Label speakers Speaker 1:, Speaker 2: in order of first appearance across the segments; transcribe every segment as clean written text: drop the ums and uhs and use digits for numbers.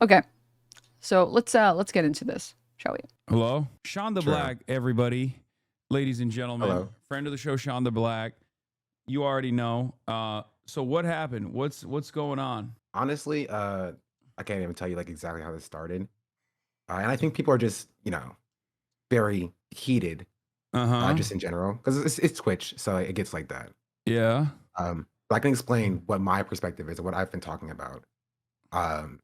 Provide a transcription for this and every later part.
Speaker 1: Okay, so let's get into this, shall we?
Speaker 2: Hello, SeanDaBlack, everybody, ladies and gentlemen.
Speaker 3: Hello.
Speaker 2: Friend of the show, SeanDaBlack. You already know. So what happened? What's going on?
Speaker 3: Honestly, I can't even tell you like exactly how this started. And I think people are just, very heated, just in general, because it's Twitch, so it gets like that.
Speaker 2: Yeah.
Speaker 3: But I can explain what my perspective is and what I've been talking about. Um,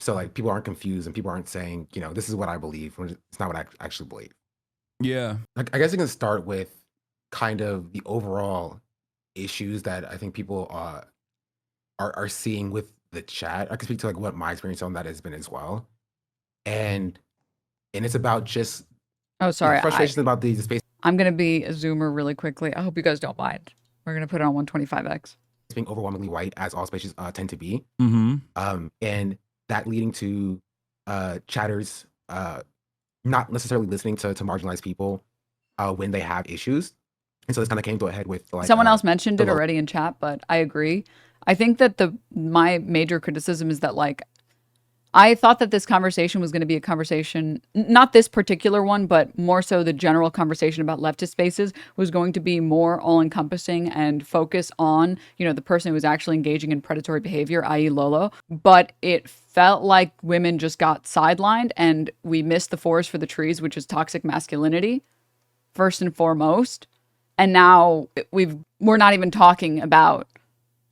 Speaker 3: so like people aren't confused and people aren't saying, this is what I believe when it's not what I actually believe.
Speaker 2: Yeah.
Speaker 3: Like, I guess I can start with kind of the overall issues that I think people are seeing with the chat. I can speak to like what my experience on that has been as well. And it's about just
Speaker 1: Oh, sorry.
Speaker 3: frustrations about the space
Speaker 1: I'm gonna be a zoomer really quickly. I hope you guys don't mind. We're gonna put it on 125x.
Speaker 3: being overwhelmingly white, as all spaces tend to be.
Speaker 2: Mm-hmm.
Speaker 3: And that leading to chatters not necessarily listening to marginalized people when they have issues. And so this kind of came to a head with like
Speaker 1: Someone else mentioned it already in chat, but I agree. I think that my major criticism is that like I thought that this conversation was going to be a conversation, not this particular one, but more so the general conversation about leftist spaces was going to be more all-encompassing and focus on, the person who was actually engaging in predatory behavior, i.e. Lolo. But it felt like women just got sidelined and we missed the forest for the trees, which is toxic masculinity, first and foremost. And now we're not even talking about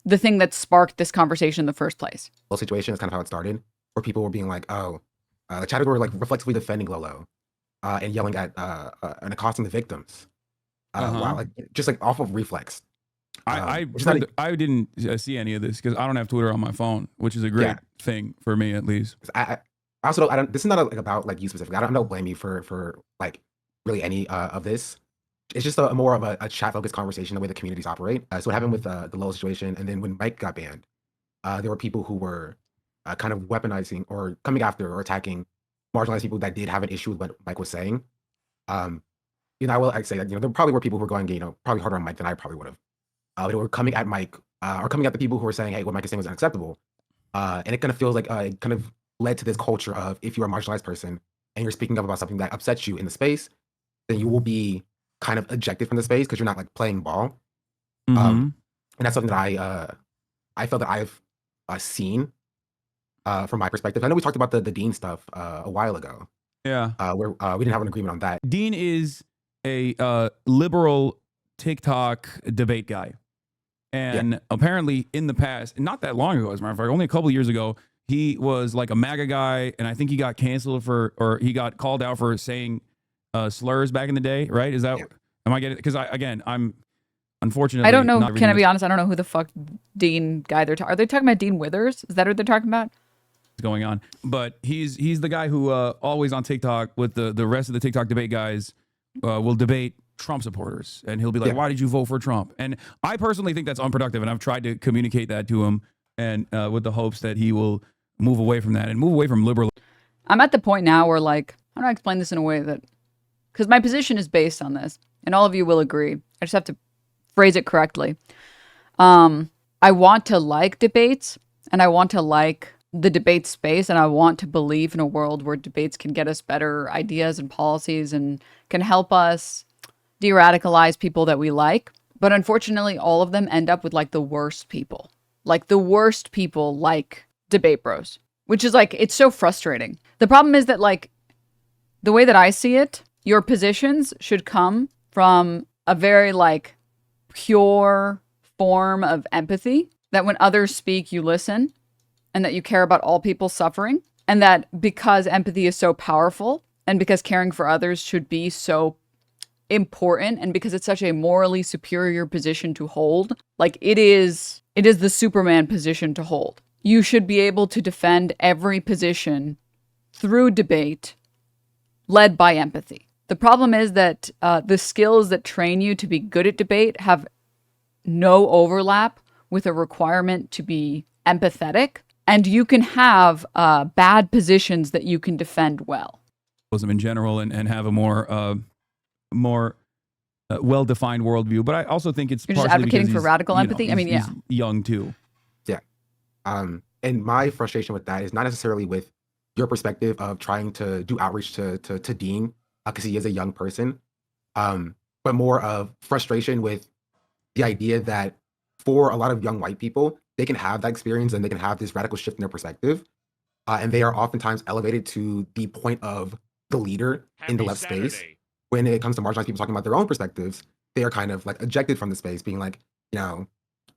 Speaker 1: the thing that sparked this conversation in the first place.
Speaker 3: Whole situation is kind of how it started, where people were being like, the chatters were like reflexively defending Lolo and yelling at and accosting the victims. While like just like off of reflex.
Speaker 2: I didn't see any of this because I don't have Twitter on my phone, which is a great thing for me at least.
Speaker 3: I also don't. This is not like about like you specifically. I don't blame you for like really any of this. It's just more of a chat focused conversation, the way the communities operate. So what happened with the Lolo situation, and then when Mike got banned, there were people who were kind of weaponizing or coming after or attacking marginalized people that did have an issue with what Mike was saying. I will say that there probably were people who were going probably harder on Mike than I probably would have. They were coming at Mike or coming at the people who were saying, hey, what Mike is saying was unacceptable. And it kind of feels like it kind of led to this culture of if you're a marginalized person and you're speaking up about something that upsets you in the space, then you will be kind of ejected from the space because you're not like playing ball. And that's something that I felt that I've seen from my perspective. I know we talked about the Dean stuff a while ago.
Speaker 2: Yeah.
Speaker 3: Where we didn't have an agreement on that.
Speaker 2: Dean is a liberal TikTok debate guy. And apparently in the past, not that long ago, as a matter of fact, only a couple years ago, he was like a MAGA guy. And I think he got canceled or he got called out for saying slurs back in the day, right? Is that, am I getting, because I'm unfortunately,
Speaker 1: I don't know. Can I be honest? I don't know who the fuck Dean guy are they talking about Dean Withers? Is that what they're talking about?
Speaker 2: Going on, but he's the guy who always on TikTok with the rest of the TikTok debate guys will debate Trump supporters, and he'll be like, why did you vote for Trump? And I personally think that's unproductive, and I've tried to communicate that to him, and with the hopes that he will move away from that and move away from liberal.
Speaker 1: I'm at the point now where like, how do I explain this in a way that, because my position is based on this, and all of you will agree. I just have to phrase it correctly. I want to like debates, and I want to like the debate space, and I want to believe in a world where debates can get us better ideas and policies and can help us de-radicalize people that we like. But unfortunately, all of them end up with like the worst people. Like the worst people like debate bros, which is like, it's so frustrating. The problem is that like, the way that I see it, your positions should come from a very like pure form of empathy, that when others speak, you listen, and that you care about all people suffering, and that because empathy is so powerful, and because caring for others should be so important, and because it's such a morally superior position to hold, like it is the Superman position to hold. You should be able to defend every position through debate led by empathy. The problem is that the skills that train you to be good at debate have no overlap with a requirement to be empathetic. And you can have bad positions that you can defend well.
Speaker 2: In general, and have a more well-defined worldview. But I also think it's
Speaker 1: You're just advocating for radical empathy. I mean,
Speaker 2: he's young too.
Speaker 3: Yeah. And my frustration with that is not necessarily with your perspective of trying to do outreach to Dean because he is a young person, but more of frustration with the idea that for a lot of young white people, they can have that experience and they can have this radical shift in their perspective, and they are oftentimes elevated to the point of the leader in the left space. When it comes to marginalized people talking about their own perspectives, they are kind of like ejected from the space, being like, you know,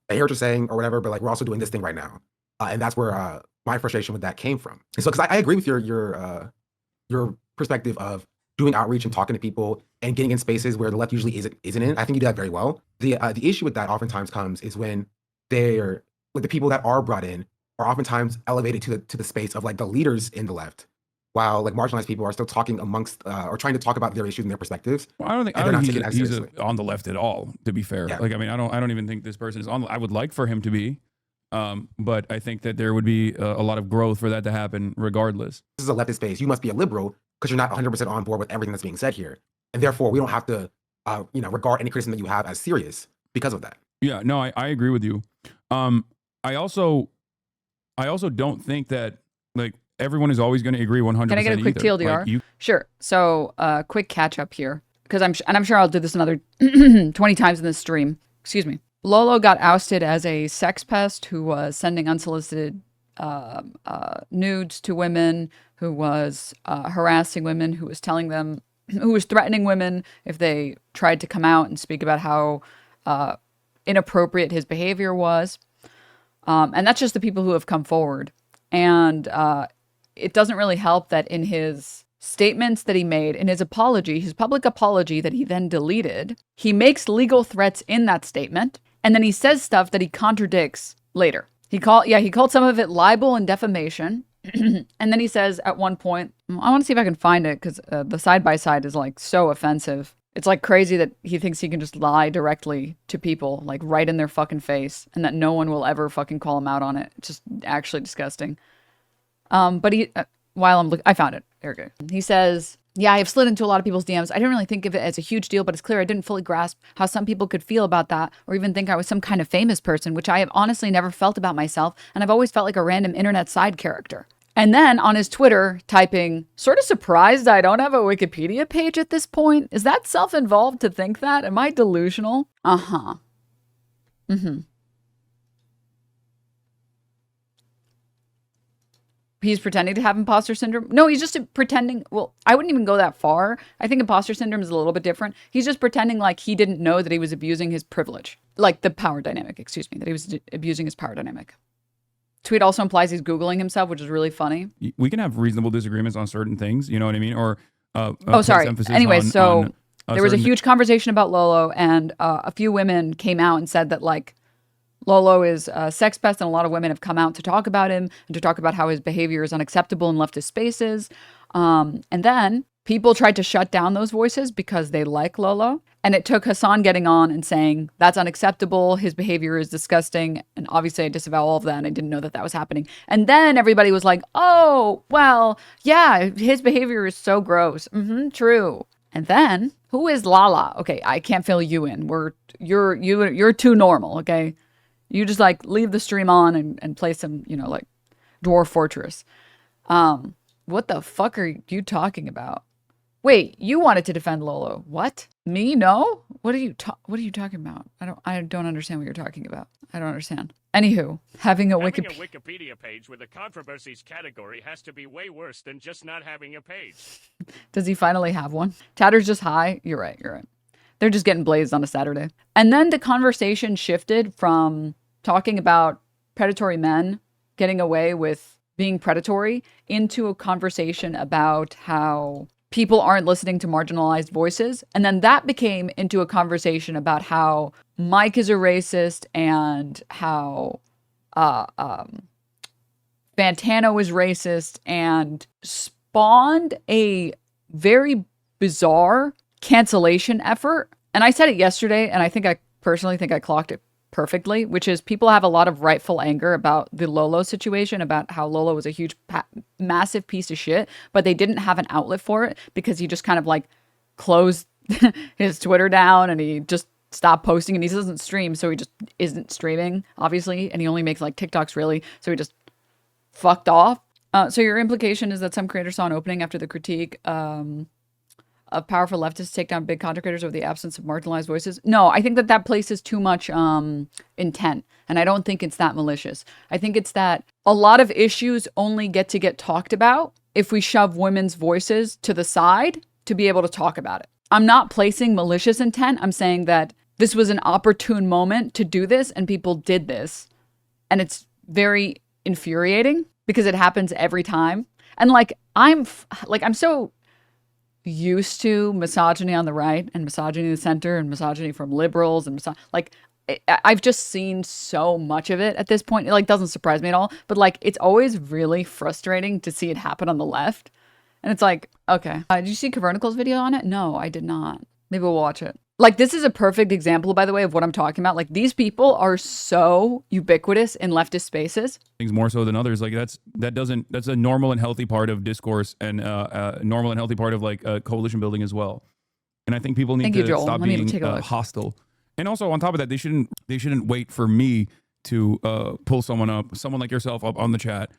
Speaker 3: I hear what you're saying or whatever, but like we're also doing this thing right now, and that's where my frustration with that came from. And so, because I agree with your perspective of doing outreach and talking to people and getting in spaces where the left usually isn't in. I think you do that very well. The issue with that oftentimes comes is when they're like the people that are brought in are oftentimes elevated to the space of like the leaders in the left, while like marginalized people are still talking amongst or trying to talk about their issues and their perspectives.
Speaker 2: Well, I don't think he's on the left at all, to be fair. Yeah. Like, I mean, I don't even think this person is on. I would like for him to be, but I think that there would be a lot of growth for that to happen regardless.
Speaker 3: This is a leftist space. You must be a liberal because you're not 100% on board with everything that's being said here, and therefore we don't have to, regard any criticism that you have as serious because of that.
Speaker 2: Yeah, no, I agree with you. I also don't think that like everyone is always going to agree 100%.
Speaker 1: Can I get a quick TLDR? Like sure. So, quick catch up here, because I'm sure I'll do this another 20 times in this stream. Excuse me. Lolo got ousted as a sex pest who was sending unsolicited nudes to women, who was harassing women, who was threatening women if they tried to come out and speak about how inappropriate his behavior was. And that's just the people who have come forward. And it doesn't really help that in his statements that he made, in his apology, his public apology that he then deleted, he makes legal threats in that statement, and then he says stuff that he contradicts later. He called some of it libel and defamation. And then he says at one point, I want to see if I can find it, because the side-by-side is like so offensive. It's like crazy that he thinks he can just lie directly to people, like right in their fucking face, and that no one will ever fucking call him out on it. It's just actually disgusting. But he, I found it. There we go. He says, yeah, I have slid into a lot of people's DMs. I didn't really think of it as a huge deal, but it's clear I didn't fully grasp how some people could feel about that, or even think I was some kind of famous person, which I have honestly never felt about myself, and I've always felt like a random internet side character. And then on his Twitter, typing, sort of surprised I don't have a Wikipedia page at this point. Is that self-involved to think that? Am I delusional? Uh-huh. Mm-hmm. He's pretending to have imposter syndrome. No, he's just pretending. Well, I wouldn't even go that far. I think imposter syndrome is a little bit different. He's just pretending like he didn't know that he was abusing his privilege. Like the power dynamic, that he was abusing his power dynamic. Tweet also implies he's Googling himself, which is really funny.
Speaker 2: We can have reasonable disagreements on certain things. You know what I mean? Or
Speaker 1: sorry. Anyway, there was a huge conversation about Lolo, and a few women came out and said that like Lolo is a sex pest, and a lot of women have come out to talk about him and to talk about how his behavior is unacceptable in leftist spaces. And then people tried to shut down those voices because they like Lolo. And it took Hassan getting on and saying, that's unacceptable. His behavior is disgusting. And obviously I disavow all of that. And I didn't know that was happening. And then everybody was like, oh, well, yeah, his behavior is so gross. Mm-hmm, true. And then who is Lala? Okay, I can't fill you in. You're too normal. Okay. You just like leave the stream on and play some, like Dwarf Fortress. What the fuck are you talking about? Wait, you wanted to defend Lolo. What? Me? No? What are you talking about? I don't understand what you're talking about. I don't understand. Anywho, having a
Speaker 4: Wikipedia page with a controversies category has to be way worse than just not having a page.
Speaker 1: Does he finally have one? Tatter's just high. You're right. They're just getting blazed on a Saturday. And then the conversation shifted from talking about predatory men getting away with being predatory into a conversation about how people aren't listening to marginalized voices. And then that became into a conversation about how Mike is a racist and how Fantano is racist, and spawned a very bizarre cancellation effort. And I said it yesterday, and I personally think I clocked it perfectly, which is people have a lot of rightful anger about the Lolo situation, about how Lolo was a huge, massive piece of shit, but they didn't have an outlet for it because he just kind of like closed his Twitter down and he just stopped posting, and he doesn't stream, so he just isn't streaming, obviously, and he only makes like TikToks really, so he just fucked off. So your implication is that some creators saw an opening after the critique of powerful leftists take down big content creators over the absence of marginalized voices. No, I think that places too much intent, and I don't think it's that malicious. I think it's that a lot of issues only get talked about if we shove women's voices to the side to be able to talk about it. I'm not placing malicious intent. I'm saying that this was an opportune moment to do this, and people did this, and it's very infuriating because it happens every time. And like I'm so used to misogyny on the right and misogyny in the center and misogyny from liberals and I've just seen so much of it at this point. It like doesn't surprise me at all, but like it's always really frustrating to see it happen on the left. And it's like, okay, did you see Cavernicle's video on it? No, I did not. Maybe we'll watch it. Like, this is a perfect example, by the way, of what I'm talking about. Like, these people are so ubiquitous in leftist spaces.
Speaker 2: Things more so than others. Like that's a normal and healthy part of discourse and normal and healthy part of like coalition building as well. And I think people need to stop being hostile. And also on top of that, they shouldn't wait for me to pull someone like yourself up on the chat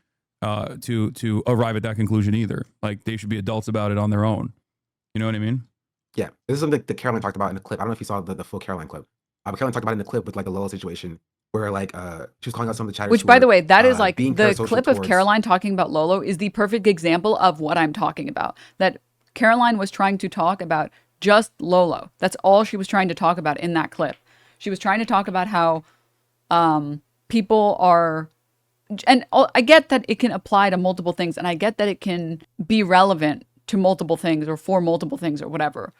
Speaker 2: to arrive at that conclusion either. Like they should be adults about it on their own. You know what I mean?
Speaker 3: Yeah, this is something that Caroline talked about in the clip. I don't know if you saw the full Caroline clip. But Caroline talked about it in the clip with like the Lola situation where like she was calling out some of the chatters.
Speaker 1: Which, by the way, that is like the clip of Caroline talking about Lolo is the perfect example of what I'm talking about. That Caroline was trying to talk about just Lolo. That's all she was trying to talk about in that clip. She was trying to talk about how people are, and I get that it can apply to multiple things, and I get that it can be relevant to multiple things or for multiple things or whatever.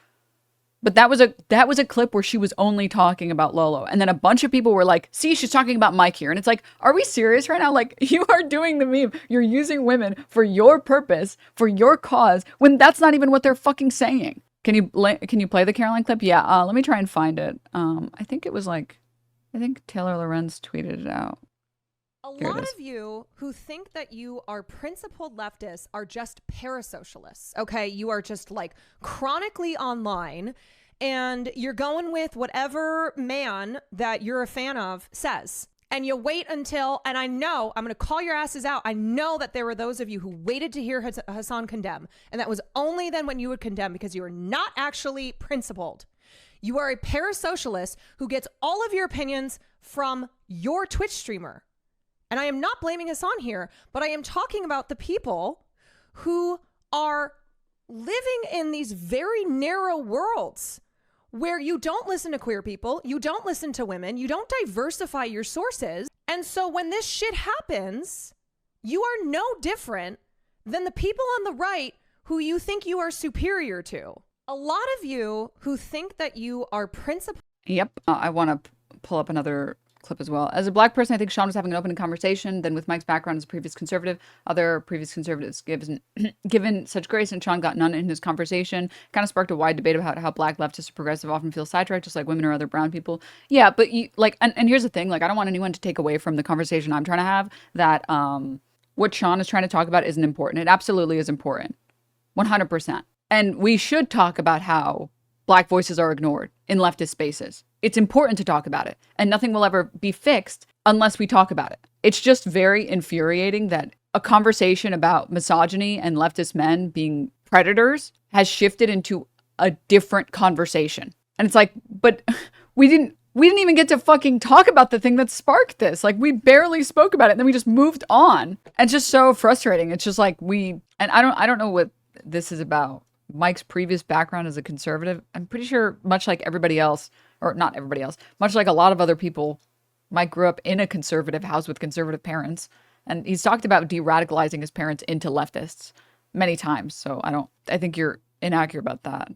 Speaker 1: But that was a clip where she was only talking about Lolo. And then a bunch of people were like, see, she's talking about Mike here. And it's like, are we serious right now? Like, you are doing the meme. You're using women for your purpose, for your cause, when that's not even what they're fucking saying. Can you play the Caroline clip? Yeah, let me try and find it. I think Taylor Lorenz tweeted it out.
Speaker 5: A lot of you who think that you are principled leftists are just parasocialists, okay? You are just like chronically online and you're going with whatever man that you're a fan of says. And you wait until, and I know, I'm going to call your asses out. I know that there were those of you who waited to hear Hassan condemn. And that was only then when you would condemn because you are not actually principled. You are a parasocialist who gets all of your opinions from your Twitch streamer. And I am not blaming Hassan here, but I am talking about the people who are living in these very narrow worlds where you don't listen to queer people, you don't listen to women, you don't diversify your sources. And so when this shit happens, you are no different than the people on the right who you think you are superior to. A lot of you who think that you are principled.
Speaker 1: Yep. I want to pull up another clip as well. As a black person, I think Sean was having an open conversation. Then with Mike's background as a previous conservative, other previous conservatives given such grace, and Sean got none in his conversation. Kind of sparked a wide debate about how black leftists or progressive often feel sidetracked, just like women or other brown people. Yeah, but you like, and here's the thing, like I don't want anyone to take away from the conversation I'm trying to have that what Sean is trying to talk about isn't important. It absolutely is important. 100%. And we should talk about how black voices are ignored in leftist spaces. It's important to talk about it, and nothing will ever be fixed unless we talk about it. It's just very infuriating that a conversation about misogyny and leftist men being predators has shifted into a different conversation. And it's like, but we didn't even get to fucking talk about the thing that sparked this. Like, we barely spoke about it, and then we just moved on. And it's just so frustrating. It's just like I don't know what this is about. Mike's previous background as a conservative, I'm pretty sure much like everybody else, or not everybody else, much like a lot of other people, Mike grew up in a conservative house with conservative parents. And he's talked about de-radicalizing his parents into leftists many times. So I think you're inaccurate about that.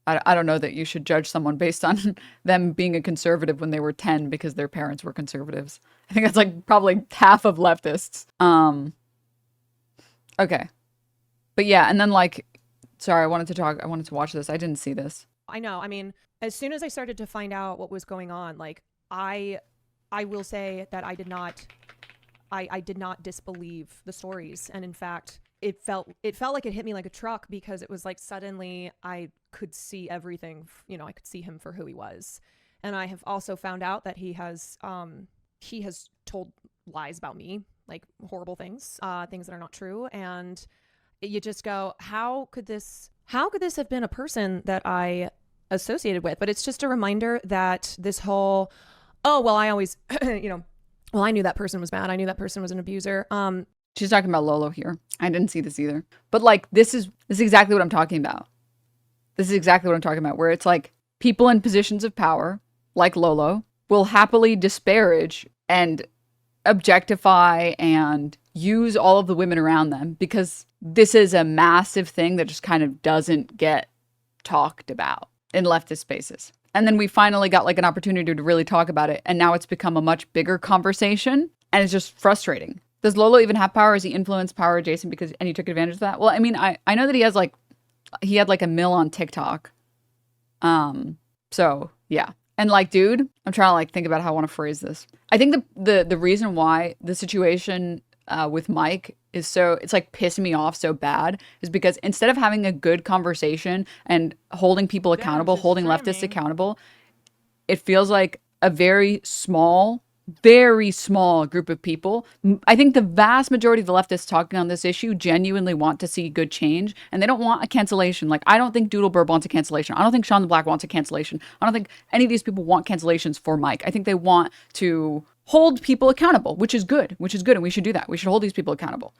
Speaker 1: I don't know that you should judge someone based on them being a conservative when they were 10 because their parents were conservatives. I think that's like probably half of leftists. Okay. But yeah, and then like, sorry, I wanted to watch this. I didn't see this.
Speaker 5: I know. I mean, as soon as I started to find out what was going on, like I will say that I did not disbelieve the stories. And in fact, it felt like it hit me like a truck because it was like suddenly I could see everything, I could see him for who he was. And I have also found out that he has told lies about me like horrible things, things that are not true. And you just go, how could this have been a person that I associated with? But it's just a reminder that this whole, oh, well, I always, well, I knew that person was bad. I knew that person was an abuser.
Speaker 1: She's talking about Lolo here. I didn't see this either. But like, this is exactly what I'm talking about. This is exactly what I'm talking about, where it's like people in positions of power, like Lolo, will happily disparage and objectify and use all of the women around them because this is a massive thing that just kind of doesn't get talked about in leftist spaces. And then we finally got like an opportunity to really talk about it. And now it's become a much bigger conversation and it's just frustrating. Does Lolo even have power? Is he influenced power adjacent and he took advantage of that? Well, I mean, I know that he had like a mill on TikTok. So yeah. And like, dude, I'm trying to like think about how I want to phrase this. I think the reason why the situation with Mike is it's like pissing me off so bad is because instead of having a good conversation and holding people accountable, holding leftists accountable, it feels like a very small group of people. I think the vast majority of the leftists talking on this issue genuinely want to see good change, and they don't want a cancellation. Like, I don't think Doodlebird wants a cancellation. I don't think SeanDaBlack wants a cancellation. I don't think any of these people want cancellations for Mike. I think they want to hold people accountable, which is good, and we should do that. We should hold these people accountable.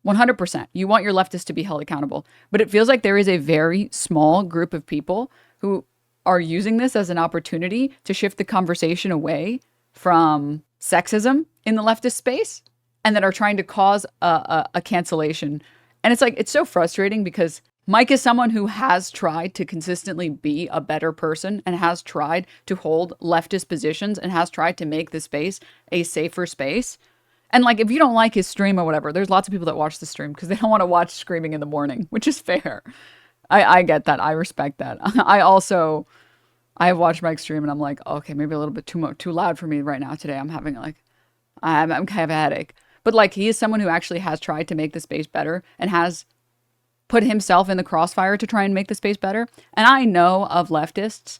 Speaker 1: 100%. You want your leftists to be held accountable. But it feels like there is a very small group of people who are using this as an opportunity to shift the conversation away from sexism in the leftist space and that are trying to cause a cancellation. And it's like, it's so frustrating because Mike is someone who has tried to consistently be a better person and has tried to hold leftist positions and has tried to make the space a safer space. And like, if you don't like his stream or whatever, there's lots of people that watch the stream because they don't want to watch screaming in the morning, which is fair. I get that. I respect that. I have watched Mike's stream and I'm like, okay, maybe a little bit too loud for me right now today. I'm having like, I'm kind of a headache. But like, he is someone who actually has tried to make the space better and has put himself in the crossfire to try and make the space better. And I know of leftists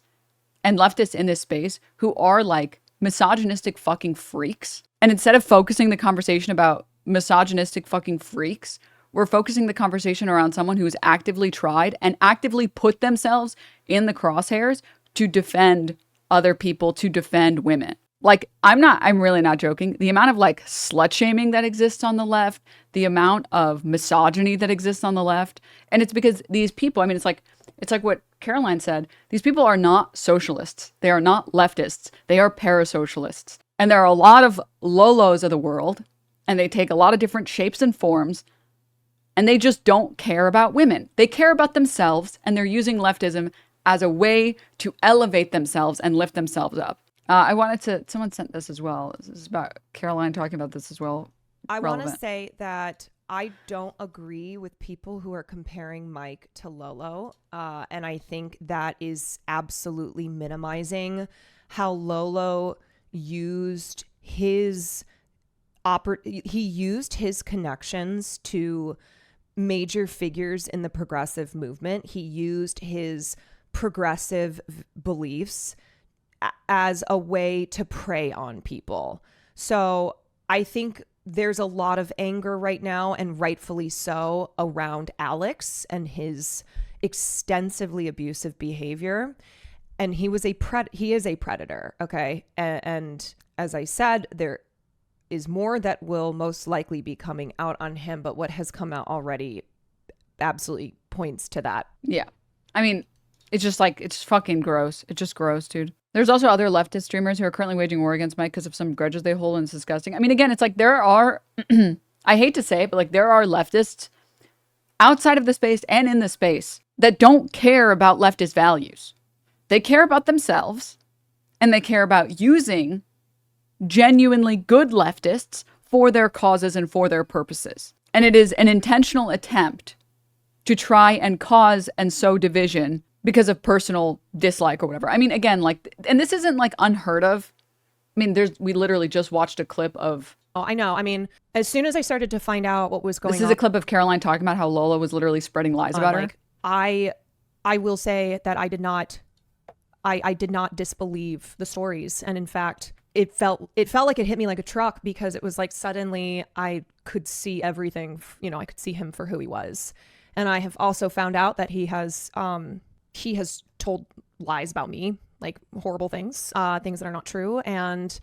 Speaker 1: in this space who are like misogynistic fucking freaks. And instead of focusing the conversation about misogynistic fucking freaks, we're focusing the conversation around someone who's actively tried and actively put themselves in the crosshairs to defend other people, to defend women. Like, I'm really not joking. The amount of like slut shaming that exists on the left, the amount of misogyny that exists on the left. And it's because these people, I mean, it's like what Caroline said. These people are not socialists. They are not leftists. They are parasocialists. And there are a lot of Lolos of the world, and they take a lot of different shapes and forms, and they just don't care about women. They care about themselves, and they're using leftism as a way to elevate themselves and lift themselves up. Someone sent this as well. This is about Caroline talking about this as well.
Speaker 5: I want to say that I don't agree with people who are comparing Mike to Lolo. And I think that is absolutely minimizing how Lolo used his connections to major figures in the progressive movement. He used his progressive beliefs as a way to prey on people. So I think there's a lot of anger right now, and rightfully so, around Alex and his extensively abusive behavior. And he is a predator, okay? And as I said, there is more that will most likely be coming out on him, but what has come out already absolutely points to that.
Speaker 1: Yeah. I mean, it's just like, it's fucking gross. It's just gross, dude. There's also other leftist streamers who are currently waging war against Mike because of some grudges they hold, and it's disgusting. I mean, again, it's like there are, I hate to say it, but like there are leftists outside of the space and in the space that don't care about leftist values. They care about themselves, and they care about using genuinely good leftists for their causes and for their purposes. And it is an intentional attempt to try and cause and sow division because of personal dislike or whatever. I mean, again, like, and this isn't like unheard of. I mean, we literally just watched a clip of.
Speaker 5: Oh, I know. I mean, as soon as I started to find out what was going on.
Speaker 1: This is a clip of Caroline talking about how Lola was literally spreading lies about her.
Speaker 5: I will say that I did not disbelieve the stories. And in fact, it felt like it hit me like a truck, because it was like suddenly I could see everything, I could see him for who he was. And I have also found out that he has told lies about me, like horrible things, things that are not true. And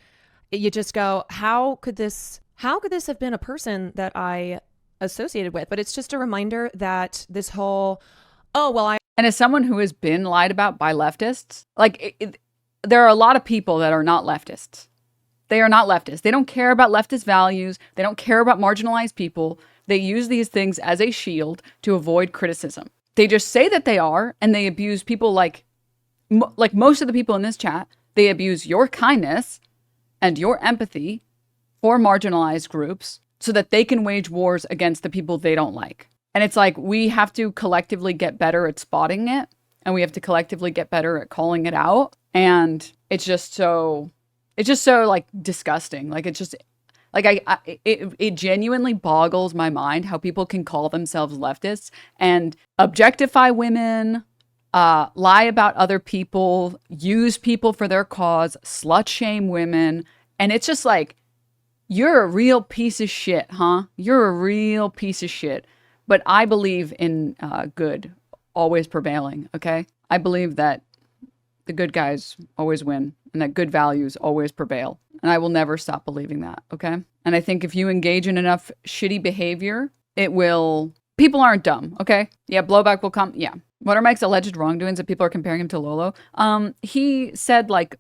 Speaker 5: you just go, how could this have been a person that I associated with? But it's just a reminder that this whole,
Speaker 1: and as someone who has been lied about by leftists, like there are a lot of people that are not leftists. They are not leftists. They don't care about leftist values. They don't care about marginalized people. They use these things as a shield to avoid criticism. They just say that they are, and they abuse people like most of the people in this chat. They abuse your kindness and your empathy for marginalized groups so that they can wage wars against the people they don't like. And it's like, we have to collectively get better at spotting it, and we have to collectively get better at calling it out. And it's just so like disgusting. Like, it's just like, it genuinely boggles my mind how people can call themselves leftists and objectify women, lie about other people, use people for their cause, slut shame women. And it's just like, you're a real piece of shit, huh? You're a real piece of shit. But I believe in good always prevailing, okay? I believe that the good guys always win and that good values always prevail. And I will never stop believing that, okay? And I think if you engage in enough shitty behavior, people aren't dumb, okay? Yeah, blowback will come, yeah. What are Mike's alleged wrongdoings that people are comparing him to Lolo? He said, like,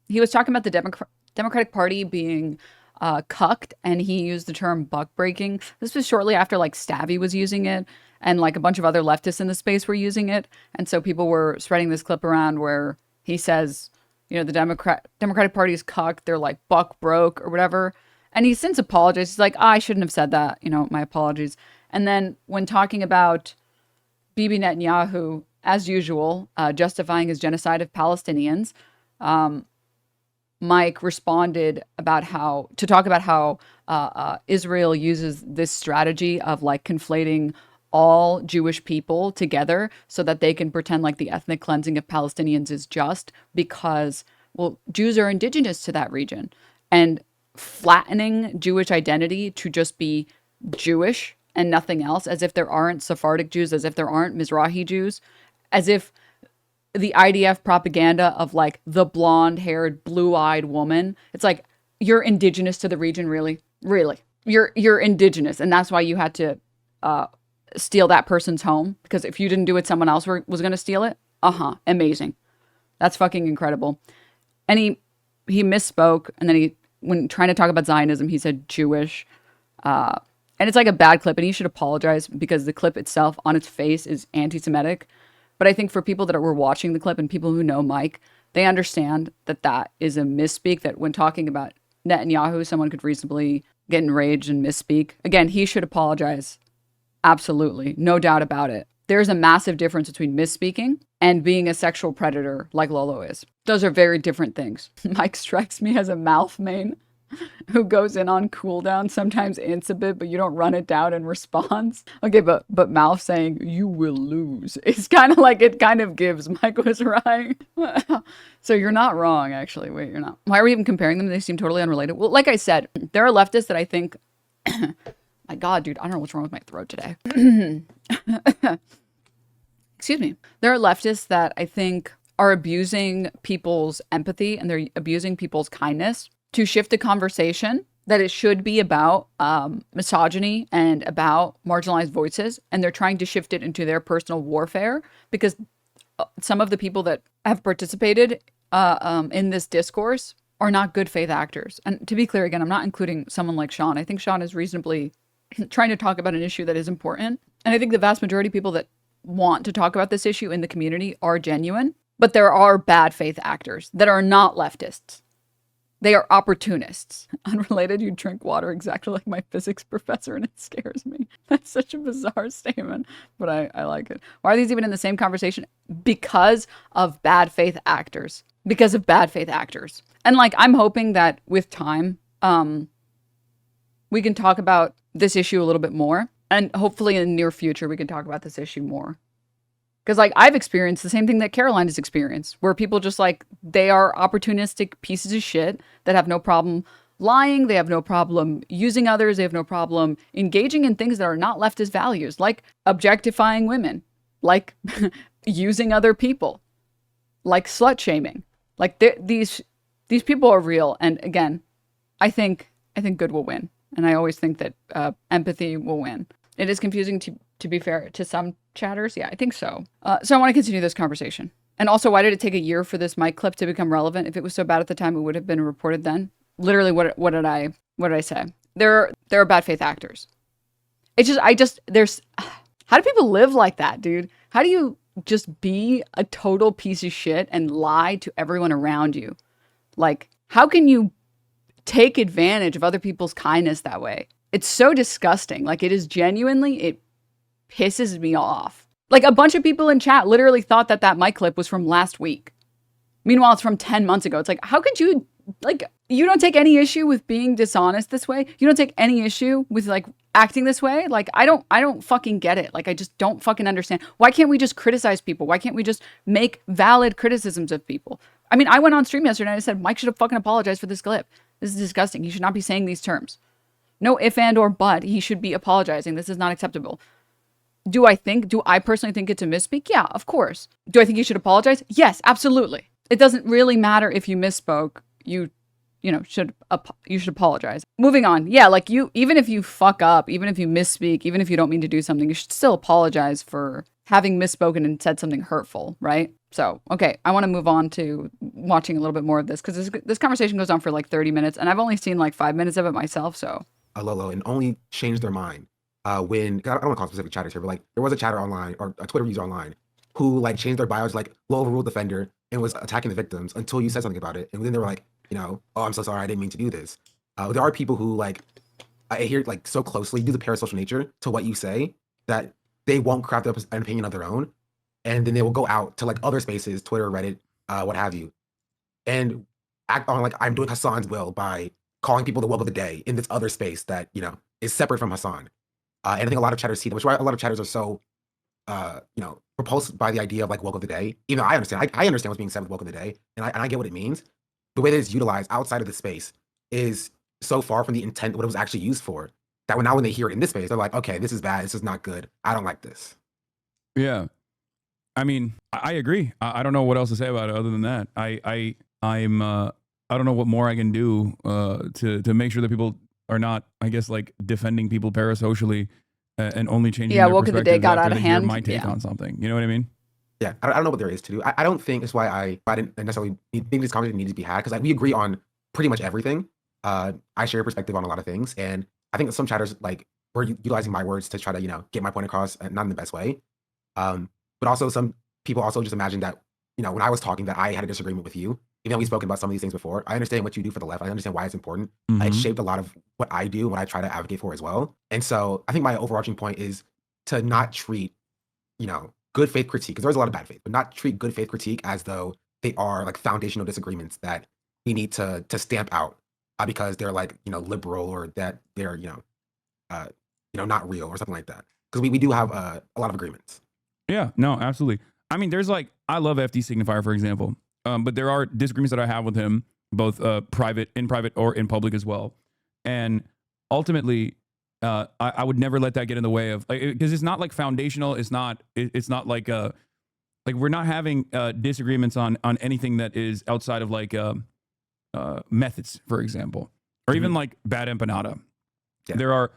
Speaker 1: he was talking about the Democratic Party being cucked, and he used the term buck breaking. This was shortly after like Stabby was using it, and like a bunch of other leftists in the space were using it. And so people were spreading this clip around where he says, the Democratic Party is cucked. They're like buck broke or whatever. And he's since apologized. He's like, I shouldn't have said that. My apologies. And then when talking about Bibi Netanyahu, as usual, justifying his genocide of Palestinians, Mike responded about how Israel uses this strategy of like conflating all Jewish people together so that they can pretend like the ethnic cleansing of Palestinians is just because, well, Jews are indigenous to that region, and flattening Jewish identity to just be Jewish and nothing else, as if there aren't Sephardic Jews, as if there aren't Mizrahi Jews, as if the IDF propaganda of like the blonde-haired, blue-eyed woman. It's like, you're indigenous to the region, really? Really? You're indigenous, and that's why you had to steal that person's home? Because if you didn't do it, someone else was going to steal it? Amazing. That's fucking incredible. And he misspoke, and then when trying to talk about Zionism, he said Jewish. And it's like a bad clip, and he should apologize because the clip itself on its face is anti-Semitic. But I think for people that were watching the clip and people who know Mike, they understand that that is a misspeak, that when talking about Netanyahu, someone could reasonably get enraged and misspeak. Again, he should apologize. Absolutely. No doubt about it. There's a massive difference between misspeaking and being a sexual predator like Lolo is. Those are very different things. Mike strikes me as a mouth main who goes in on cooldown, sometimes ints a bit, but you don't run it down in response. Okay, but mouth saying you will lose is kind of like, it kind of gives. Mike was right. So you're not wrong, actually. Wait, you're not. Why are we even comparing them? They seem totally unrelated. Well, like I said, there are leftists that I think my God, dude, I don't know what's wrong with my throat today. Excuse me. There are leftists that I think are abusing people's empathy and they're abusing people's kindness to shift the conversation that it should be about misogyny and about marginalized voices. And they're trying to shift it into their personal warfare because some of the people that have participated in this discourse are not good faith actors. And to be clear, again, I'm not including someone like Sean. I think Sean is reasonably trying to talk about an issue that is important. And I think the vast majority of people that want to talk about this issue in the community are genuine. But there are bad faith actors that are not leftists. They are opportunists. Unrelated, you drink water exactly like my physics professor, and it scares me. That's such a bizarre statement, but I like it. Why are these even in the same conversation? Because of bad faith actors. Because of bad faith actors. And like, I'm hoping that with time, we can talk about this issue a little bit more. And hopefully in the near future, we can talk about this issue more. Because like I've experienced the same thing that Caroline has experienced, where people just like, they are opportunistic pieces of shit that have no problem lying. They have no problem using others. They have no problem engaging in things that are not leftist values, like objectifying women, like using other people, like slut shaming. Like these people are real. And again, I think good will win. And I always think that empathy will win. It is confusing to be fair to some chatters. Yeah, I think so. So I want to continue this conversation. And also, why did it take a year for this mic clip to become relevant? If it was so bad at the time, it would have been reported then. Literally, what did I say? There are bad faith actors. It's just there's, how do people live like that, dude? How do you just be a total piece of shit and lie to everyone around you? Like, how can you take advantage of other people's kindness that way? It's so disgusting. Like, it is genuinely, it pisses me off. Like, a bunch of people in chat literally thought that mic clip was from last week. Meanwhile, it's from 10 months ago. It's like, how could you, like, you don't take any issue with being dishonest this way? You don't take any issue with, like, acting this way? Like, I don't fucking get it. Like, I just don't fucking understand. Why can't we just criticize people? Why can't we just make valid criticisms of people? I mean, I went on stream yesterday and I said, Mike should have fucking apologized for this clip. This is disgusting. He should not be saying these terms. No if and or but. He should be apologizing. This is not acceptable. Do I personally think it's a misspeak? Yeah, of course. Do I think you should apologize? Yes, absolutely. It doesn't really matter if you misspoke. You should apologize. Moving on. Yeah, like even if you fuck up, even if you misspeak, even if you don't mean to do something, you should still apologize for having misspoken and said something hurtful, right? So, okay, I want to move on to watching a little bit more of this because this conversation goes on for like 30 minutes and I've only seen like 5 minutes of it myself, so.
Speaker 3: Lolo, and only changed their mind when, I don't want to call specific chatters here, but like there was a chatter online or a Twitter user online who like changed their bios like low overruled defender and was attacking the victims until you said something about it. And then they were like, oh, I'm so sorry, I didn't mean to do this. There are people who like, I hear like so closely do the parasocial nature to what you say that they won't craft up an opinion of their own. And then they will go out to like other spaces, Twitter, Reddit, what have you, and act on like I'm doing Hassan's will by calling people the woke of the day in this other space that, is separate from Hassan. And I think a lot of chatters see that, which is why a lot of chatters are so, repulsed by the idea of like woke of the day. Even though I understand, I understand what's being said with woke of the day, and I get what it means. The way that it's utilized outside of the space is so far from the intent, what it was actually used for, that when they hear it in this space, they're like, okay, this is bad, this is not good, I don't like this.
Speaker 2: Yeah. I mean, I agree. I don't know what else to say about it other than that. I don't know what more I can do to make sure that people are not, I guess, like defending people parasocially and only changing their
Speaker 1: woke of the day got out of hand.
Speaker 2: My take on something. You know what I mean?
Speaker 3: Yeah, I don't know what there is to do. I don't think that's why I didn't necessarily think this conversation needed to be had, because like, we agree on pretty much everything. I share a perspective on a lot of things, and I think that some chatters like were utilizing my words to try to get my point across, not in the best way. But also some people also just imagine that when I was talking that I had a disagreement with you, even though we've spoken about some of these things before. I understand what you do for the left. I understand why it's important. It shaped a lot of what I do, what I try to advocate for as well. And so I think my overarching point is to not treat good faith critique, because there's a lot of bad faith, but not treat good faith critique as though they are like foundational disagreements that we need to stamp out because they're like liberal, or that they're not real or something like that. Because we do have a lot of agreements.
Speaker 2: Yeah, no, absolutely. I mean, there's like, I love FD Signifier, for example, but there are disagreements that I have with him, both in private or in public as well. And ultimately, I would never let that get in the way of, because it's not like foundational. It's not like we're not having disagreements on anything that is outside of like methods, for example, or even like Bad Empanada. Yeah.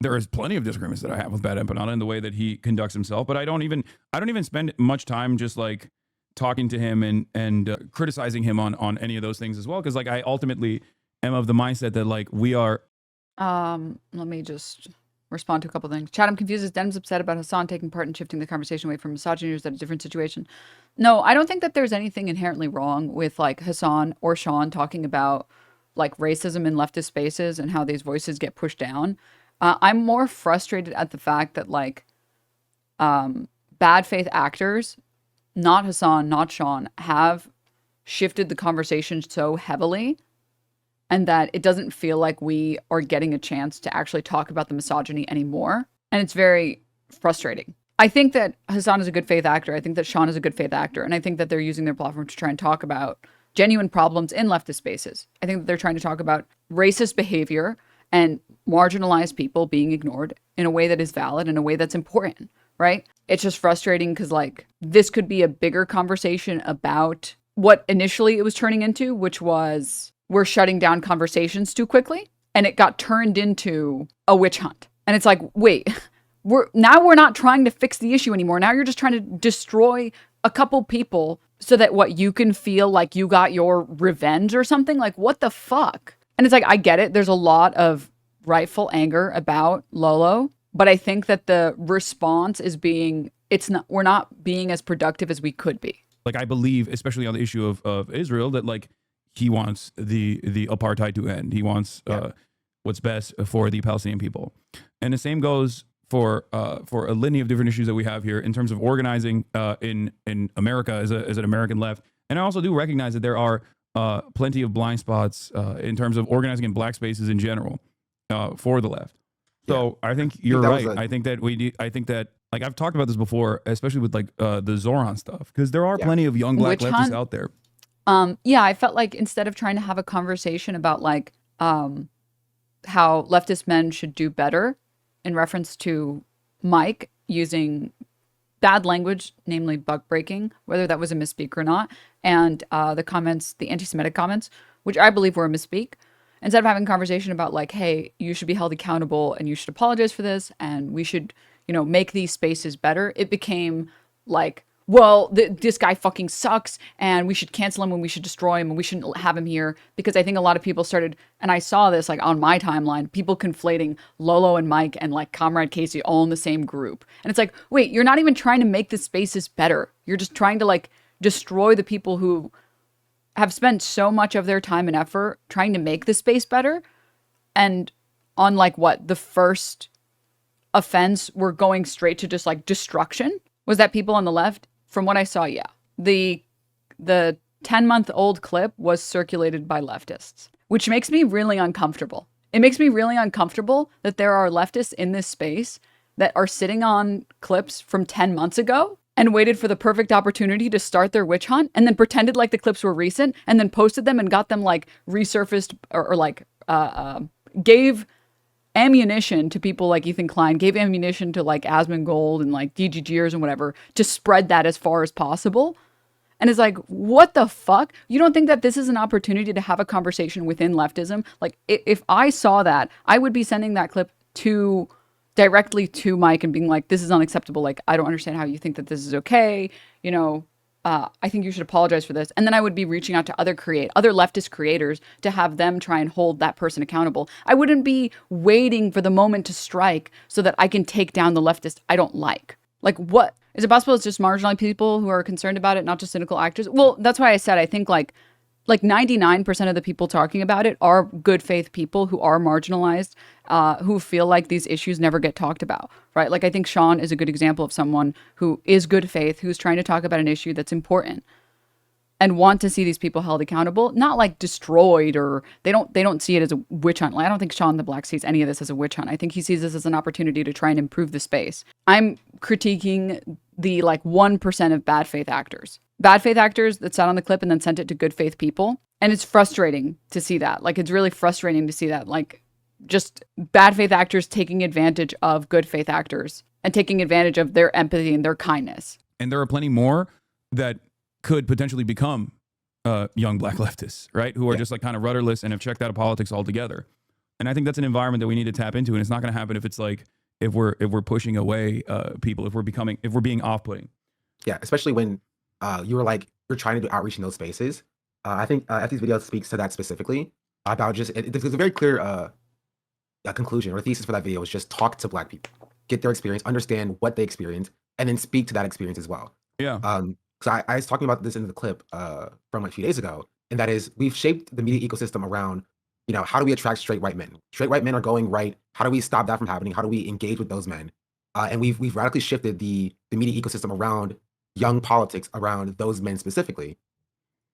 Speaker 2: There is plenty of disagreements that I have with Bad Empanada in the way that he conducts himself, but I don't even spend much time just like talking to him and criticizing him on any of those things as well, because like I ultimately am of the mindset that like we are.
Speaker 1: Let me just respond to a couple things. Chat, I'm confused. Is Denims upset about Hassan taking part in shifting the conversation away from misogyny, or is that a different situation? No, I don't think that there's anything inherently wrong with like Hassan or Sean talking about like racism in leftist spaces and how these voices get pushed down. I'm more frustrated at the fact that like bad faith actors, not Hassan, not Sean, have shifted the conversation so heavily, and that it doesn't feel like we are getting a chance to actually talk about the misogyny anymore. And it's very frustrating. I think that Hassan is a good faith actor. I think that Sean is a good faith actor. And I think that they're using their platform to try and talk about genuine problems in leftist spaces. I think that they're trying to talk about racist behavior and marginalized people being ignored in a way that is valid, in a way that's important, right? It's just frustrating because, like, this could be a bigger conversation about what initially it was turning into, which was we're shutting down conversations too quickly. And it got turned into a witch hunt. And it's like, wait, we're not trying to fix the issue anymore. Now you're just trying to destroy a couple people so that you can feel like you got your revenge or something. Like, what the fuck? And it's like, I get it. There's a lot of rightful anger about Lolo, but I think that the response is we're not being as productive as we could be.
Speaker 2: Like, I believe, especially on the issue of Israel, that like he wants the apartheid to end. He wants what's best for the Palestinian people. And the same goes for a litany of different issues that we have here in terms of organizing in America as an American left. And I also do recognize that there are plenty of blind spots in terms of organizing in black spaces in general for the left. So I think you're right. I think that like I've talked about this before, especially with like the Zoran stuff, because there are plenty of young black leftists out there.
Speaker 1: I felt like instead of trying to have a conversation about like how leftist men should do better in reference to Mike using bad language, namely bug breaking, whether that was a misspeak or not, and the anti-Semitic comments, which I believe were a misspeak, instead of having a conversation about like, hey, you should be held accountable and you should apologize for this and we should, make these spaces better, it became like, well, this guy fucking sucks and we should cancel him and we should destroy him and we shouldn't have him here. Because I think a lot of people started, and I saw this like on my timeline, people conflating Lolo and Mike and like Comrade Casey all in the same group. And it's like, wait, you're not even trying to make the spaces better. You're just trying to like destroy the people who have spent so much of their time and effort trying to make the space better. And on like the first offense, we're going straight to just like destruction. Was that people on the left? From what I saw, yeah. The 10-month-old clip was circulated by leftists, which makes me really uncomfortable. It makes me really uncomfortable that there are leftists in this space that are sitting on clips from 10 months ago and waited for the perfect opportunity to start their witch hunt and then pretended like the clips were recent and then posted them and got them like resurfaced or like gave ammunition to people like Ethan Klein, gave ammunition to like Asmongold and like DGGers and whatever to spread that as far as possible. And it's like, what the fuck? You don't think that this is an opportunity to have a conversation within leftism? Like, if I saw that, I would be sending that clip directly to Mike and being like, this is unacceptable. Like, I don't understand how you think that this is okay. I think you should apologize for this. And then I would be reaching out to other leftist creators to have them try and hold that person accountable. I wouldn't be waiting for the moment to strike so that I can take down the leftist I don't like. Like, what? Is it possible it's just marginalized people who are concerned about it, not just cynical actors? Well, that's why I said I think like 99% of the people talking about it are good faith people who are marginalized, who feel like these issues never get talked about, right? Like, I think Sean is a good example of someone who is good faith, who's trying to talk about an issue that's important and want to see these people held accountable, not like destroyed, or they don't see it as a witch hunt. Like, I don't think SeanDaBlack sees any of this as a witch hunt. I think he sees this as an opportunity to try and improve the space. I'm critiquing the like 1% of bad faith actors that sat on the clip and then sent it to good faith people. And it's frustrating to see that. Like, it's really frustrating to see that. Like, just bad faith actors taking advantage of good faith actors and taking advantage of their empathy and their kindness.
Speaker 2: And there are plenty more that could potentially become young black leftists, right? Who are just like kind of rudderless and have checked out of politics altogether. And I think that's an environment that we need to tap into. And it's not going to happen if it's like, if we're pushing away people, if we're being off-putting.
Speaker 3: Yeah, especially when you're trying to do outreach in those spaces. I think FD's video speaks to that specifically about just, there's a very clear conclusion or thesis for that video was just talk to black people, get their experience, understand what they experience, and then speak to that experience as well.
Speaker 2: Yeah.
Speaker 3: So I was talking about this in the clip from like a few days ago, and that is we've shaped the media ecosystem around, how do we attract straight white men? Straight white men are going right. How do we stop that from happening? How do we engage with those men? And we've radically shifted the media ecosystem around young politics, around those men specifically.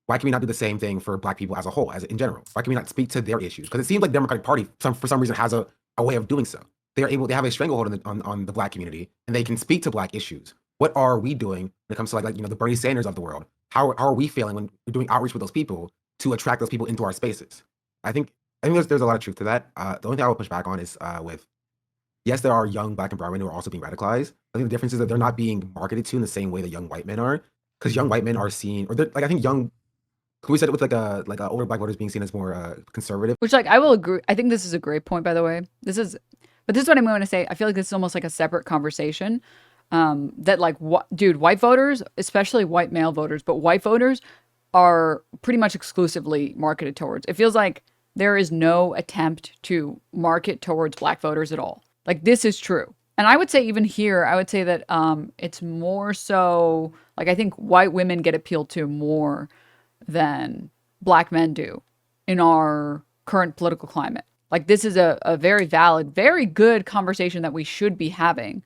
Speaker 3: Why can we not do the same thing for black people as a whole, as in general? Why can we not speak to their issues? Because it seems like the Democratic Party, for some reason, has a way of doing so. they have a stranglehold on the Black community, and they can speak to Black issues. What are we doing when it comes to like the Bernie Sanders of the world? How are we feeling when we're doing outreach with those people to attract those people into our spaces? I think there's a lot of truth to that. The only thing I would push back on is with, yes, there are young Black and brown men who are also being radicalized. I think the difference is that they're not being marketed to in the same way that young white men are, because young white men are seen, or like I think young. We said it with like older Black voters being seen as more conservative.
Speaker 1: Which, like, I will agree. I think this is a great point, by the way. But this is what I'm going to say. I feel like this is almost like a separate conversation. That like, dude, white voters, especially white male voters, but white voters are pretty much exclusively marketed towards. It feels like there is no attempt to market towards Black voters at all. Like, this is true. And I would say even here, I would say that it's more so, like, I think white women get appealed to more than Black men do in our current political climate. Like, this is a very valid, very good conversation that we should be having.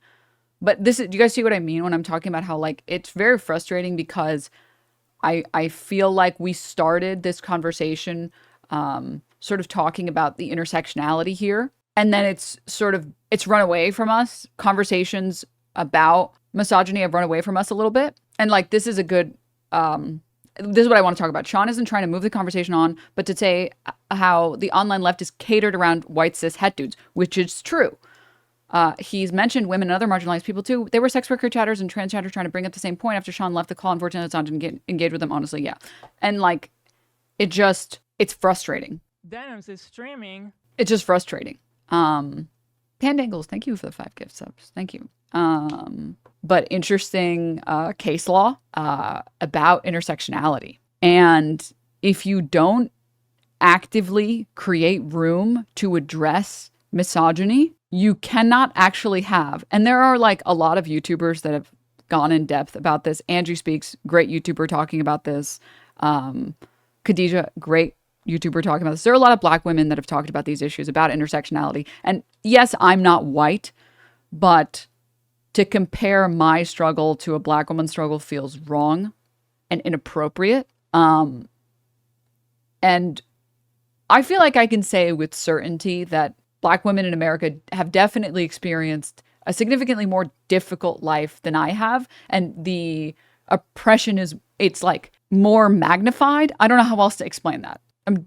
Speaker 1: But do you guys see what I mean when I'm talking about how, like, it's very frustrating because I feel like we started this conversation sort of talking about the intersectionality here. And then it's run away from us. Conversations about misogyny have run away from us a little bit. And like, this is a good, this is what I want to talk about. Sean isn't trying to move the conversation on, but to say how the online left is catered around white cis het dudes, which is true. He's mentioned women and other marginalized people too. They were sex worker chatters and trans chatters trying to bring up the same point after Sean left the call. Unfortunately, it's not to engage with them. Honestly, yeah. And like, it's frustrating.
Speaker 6: Denims is streaming.
Speaker 1: It's just frustrating. Pandangles, thank you for the 5 gift subs. Thank you. But interesting case law about intersectionality. And if you don't actively create room to address misogyny, you cannot actually have, and there are like a lot of YouTubers that have gone in depth about this. Andrew Speaks, great YouTuber talking about this. Khadijah, great YouTuber talking about this. There are a lot of Black women that have talked about these issues about intersectionality. And yes, I'm not white, but to compare my struggle to a Black woman's struggle feels wrong and inappropriate. And I feel like I can say with certainty that Black women in America have definitely experienced a significantly more difficult life than I have. And the oppression it's like more magnified. I don't know how else to explain that.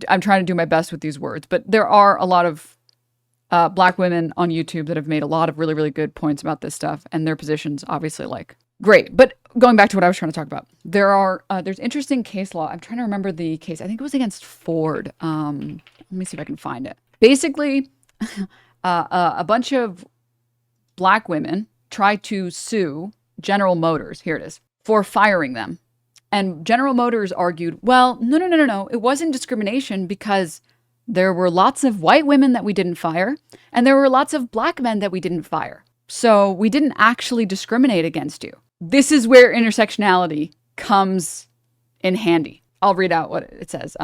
Speaker 1: I'm trying to do my best with these words, but there are a lot of Black women on YouTube that have made a lot of really, really good points about this stuff, and their positions obviously like great. But going back to what I was trying to talk about, there's interesting case law. I'm trying to remember the case. I think it was against Ford. Let me see if I can find it. Basically, a bunch of Black women tried to sue General Motors. Here it is, for firing them. And General Motors argued, well, no. It wasn't discrimination because there were lots of white women that we didn't fire, and there were lots of Black men that we didn't fire. So we didn't actually discriminate against you. This is where intersectionality comes in handy. I'll read out what it says.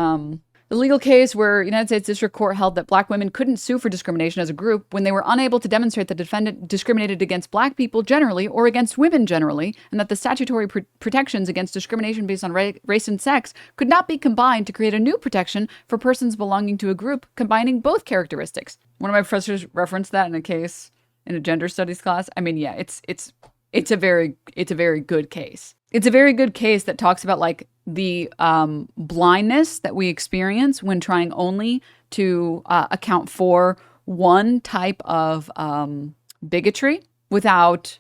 Speaker 1: The legal case where United States District Court held that Black women couldn't sue for discrimination as a group when they were unable to demonstrate that the defendant discriminated against Black people generally or against women generally, and that the statutory protections against discrimination based on race and sex could not be combined to create a new protection for persons belonging to a group combining both characteristics. One of my professors referenced that in a case in a gender studies class. I mean, yeah, it's a very good case. It's a very good case that talks about like the blindness that we experience when trying only to account for one type of bigotry without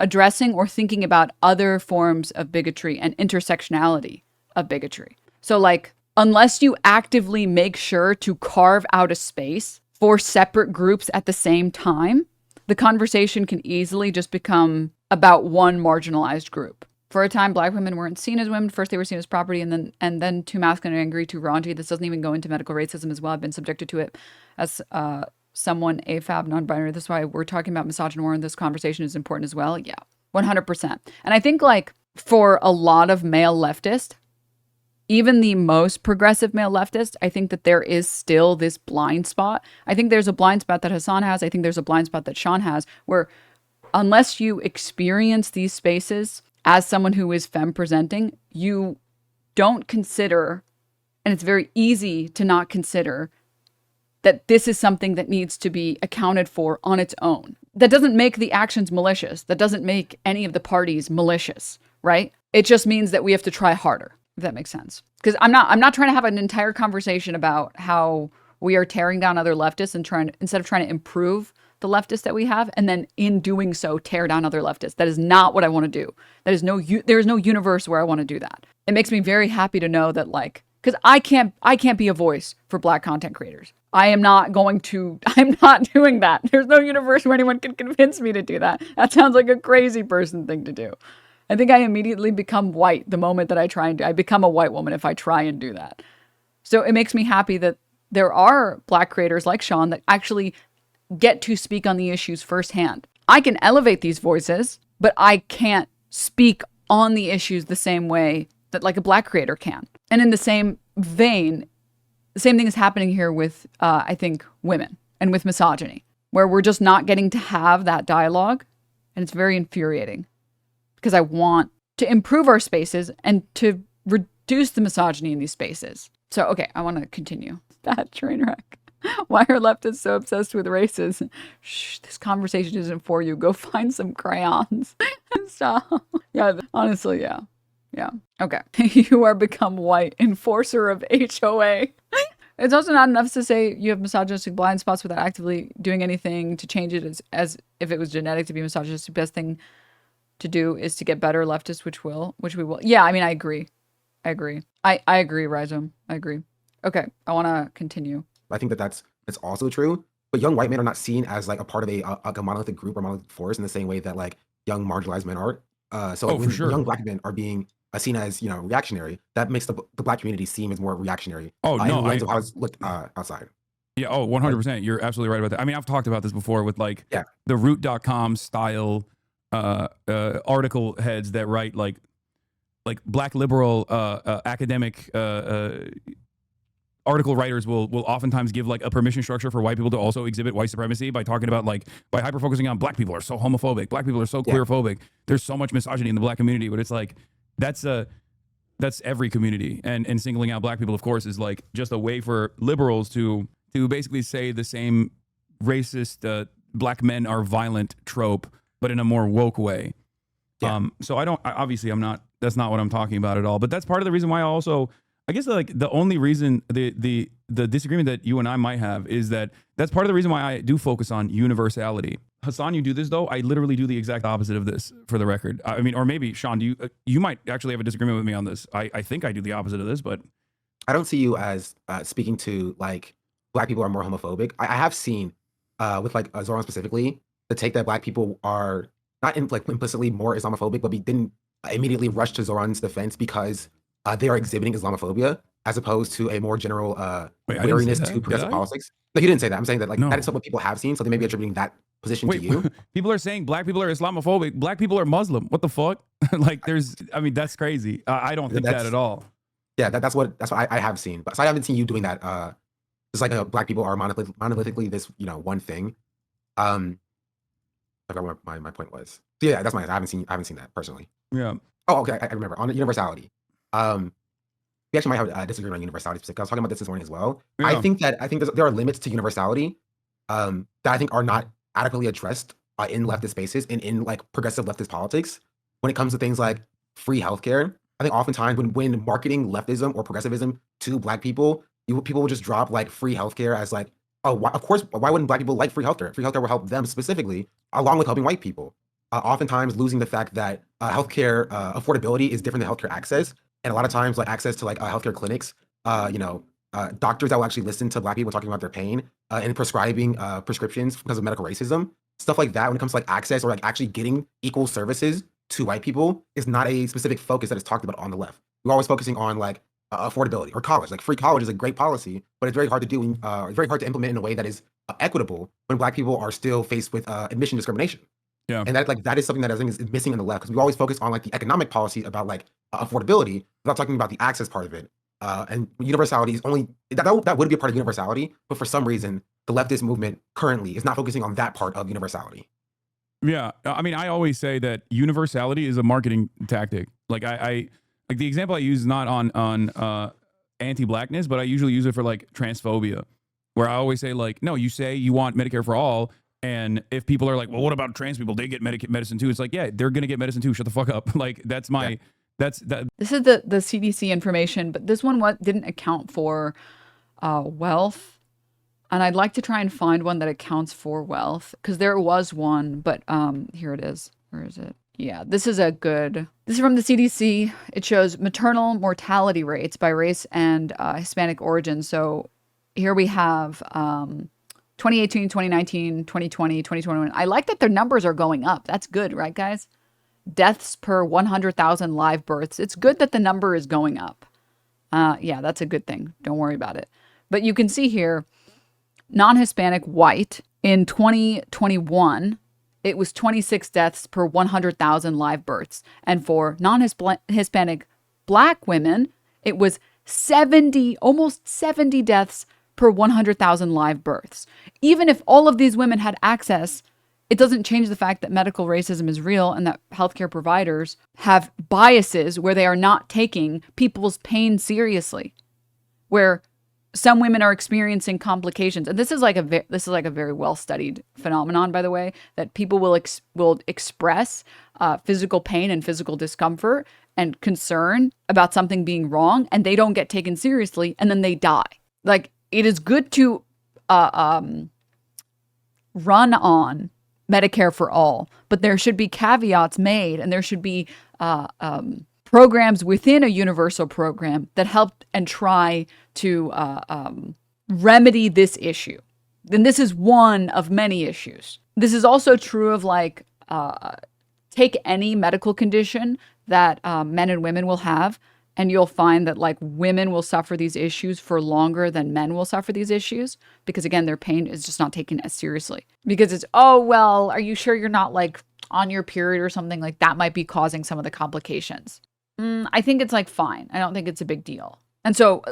Speaker 1: addressing or thinking about other forms of bigotry and intersectionality of bigotry. So like, unless you actively make sure to carve out a space for separate groups at the same time, the conversation can easily just become about one marginalized group. For a time, Black women weren't seen as women. First, they were seen as property, and then too masculine and angry, too raunchy. This doesn't even go into medical racism as well. I've been subjected to it as someone AFAB, non-binary. That's why we're talking about misogyny more, and this conversation is important as well. Yeah, 100%. And I think like for a lot of male leftists, even the most progressive male leftist, I think that there is still this blind spot. I think there's a blind spot that Hassan has. I think there's a blind spot that Sean has, where unless you experience these spaces as someone who is femme presenting, you don't consider, and it's very easy to not consider, that this is something that needs to be accounted for on its own. That doesn't make the actions malicious. That doesn't make any of the parties malicious, right? It just means that we have to try harder, if that makes sense. Because I'm not trying to have an entire conversation about how we are tearing down other leftists and instead of trying to improve the leftists that we have, and then in doing so tear down other leftists. That is not what I want to do. There is no universe where I want to do that. It makes me very happy to know that, like, because I can't be a voice for Black content creators. I'm not doing that. There's no universe where anyone can convince me to do that. That sounds like a crazy person thing to do. I think I immediately become white the moment that I become a white woman if I try and do that. So it makes me happy that there are Black creators like Sean that actually get to speak on the issues firsthand. I can elevate these voices, but I can't speak on the issues the same way that like a Black creator can. And in the same vein, the same thing is happening here with, I think, women and with misogyny, where we're just not getting to have that dialogue. And it's very infuriating because I want to improve our spaces and to reduce the misogyny in these spaces. So, okay, I want to continue. That train wreck. Why are leftists so obsessed with races? Shh, this conversation isn't for you. Go find some crayons. Stop. Yeah, honestly, yeah. Yeah. Okay. You are become white, enforcer of HOA. It's also not enough to say you have misogynistic blind spots without actively doing anything to change it as if it was genetic to be misogynistic. The best thing to do is to get better leftists, which we will. Yeah, I mean, I agree. I agree, Rhizome. I agree. Okay, I want to continue.
Speaker 3: I think that's also true. But young white men are not seen as like a part of a monolithic group or monolithic force in the same way that like young marginalized men are. So like, when young Black men are being seen as reactionary, that makes the Black community seem as more reactionary.
Speaker 2: Oh no,
Speaker 3: in the lens of how it's looked outside.
Speaker 2: Yeah. Oh, 100%. You're absolutely right about that. I mean, I've talked about this before with like the root.com style article heads that write like Black liberal academic article writers will oftentimes give like a permission structure for white people to also exhibit white supremacy by talking about like by hyper focusing on Black people are so homophobic, Black people are so queerphobic, there's so much misogyny in the Black community. But it's like that's every community, and singling out Black people, of course, is like just a way for liberals to basically say the same racist Black men are violent trope, but in a more woke way. So I'm not, that's not what I'm talking about at all. But that's part of the reason why I guess like the only reason the disagreement that you and I might have is that's part of the reason why I do focus on universality. Hassan, you do this though. I literally do the exact opposite of this, for the record. I mean, or maybe Sean, you might actually have a disagreement with me on this. I think I do the opposite of this, but
Speaker 3: I don't see you as speaking to like Black people are more homophobic. I have seen with like Zoran specifically the take that Black people are not implicitly more Islamophobic, but we didn't immediately rush to Zoran's defense because they are exhibiting Islamophobia as opposed to a more general wariness to progressive politics. No, you didn't say that. I'm saying that that is what people have seen, so they may be attributing that position to you.
Speaker 2: People are saying Black people are Islamophobic. Black people are Muslim. What the fuck? Like, that's crazy. I don't think that at all.
Speaker 3: Yeah, that's what I have seen. But so I haven't seen you doing that. Just like Black people are monolithically this one thing. I forgot what my point was. So yeah, that's I haven't seen that personally.
Speaker 2: Yeah.
Speaker 3: Oh, okay. I remember on universality. We actually might have a disagreement on universality specifically. I was talking about this morning as well. Yeah. I think there are limits to universality that I think are not adequately addressed in leftist spaces and in like progressive leftist politics when it comes to things like free healthcare. I think oftentimes when marketing leftism or progressivism to Black people, people will just drop like free healthcare as like, oh, of course, why wouldn't Black people like free healthcare? Free healthcare will help them specifically, along with helping white people. Oftentimes losing the fact that healthcare affordability is different than healthcare access. And a lot of times, like access to like healthcare clinics, doctors that will actually listen to Black people talking about their pain and prescribing prescriptions because of medical racism, stuff like that. When it comes to like access or like actually getting equal services to white people is not a specific focus that is talked about on the left. We're always focusing on like affordability or college. Like free college is a great policy, but it's very hard to do. It's very hard to implement in a way that is equitable when Black people are still faced with admission discrimination.
Speaker 2: Yeah. And
Speaker 3: that is something that I think is missing in the left because we always focus on like the economic policy about like affordability without talking about the access part of it. And universality is only that would be a part of universality, but for some reason the leftist movement currently is not focusing on that part of universality.
Speaker 2: Yeah, I mean, I always say that universality is a marketing tactic. Like I like the example I use is not on anti-Blackness, but I usually use it for like transphobia. where I always say like, no, you say you want Medicare for all. And if people are like, well, what about trans people? They get medicine too. It's like, yeah, they're going to get medicine too. Shut the fuck up. Like, that's my, that's that.
Speaker 1: This is the CDC information, but this one didn't account for wealth. And I'd like to try and find one that accounts for wealth, because there was one, but here it is. Where is it? Yeah, this is from the CDC. It shows maternal mortality rates by race and Hispanic origin. So here we have 2018, 2019, 2020, 2021. I like that their numbers are going up. That's good, right, guys? Deaths per 100,000 live births. It's good that the number is going up. Yeah, that's a good thing. Don't worry about it. But you can see here, non-Hispanic white in 2021, it was 26 deaths per 100,000 live births. And for non-Hispanic black women, it was almost 70 deaths per 100,000 live births. Even if all of these women had access, it doesn't change the fact that medical racism is real and that healthcare providers have biases where they are not taking people's pain seriously, where some women are experiencing complications. And this is like a very well-studied phenomenon, by the way, that people will express physical pain and physical discomfort and concern about something being wrong, and they don't get taken seriously, and then they die. Like, it is good to run on Medicare for all, but there should be caveats made, and there should be programs within a universal program that help and try to remedy this issue. And this is one of many issues. This is also true of like, take any medical condition that men and women will have, and you'll find that like women will suffer these issues for longer than men will suffer these issues, because again, their pain is just not taken as seriously. Because it's, oh, well, are you sure you're not like on your period or something? Like that might be causing some of the complications. I think it's like fine. I don't think it's a big deal. And so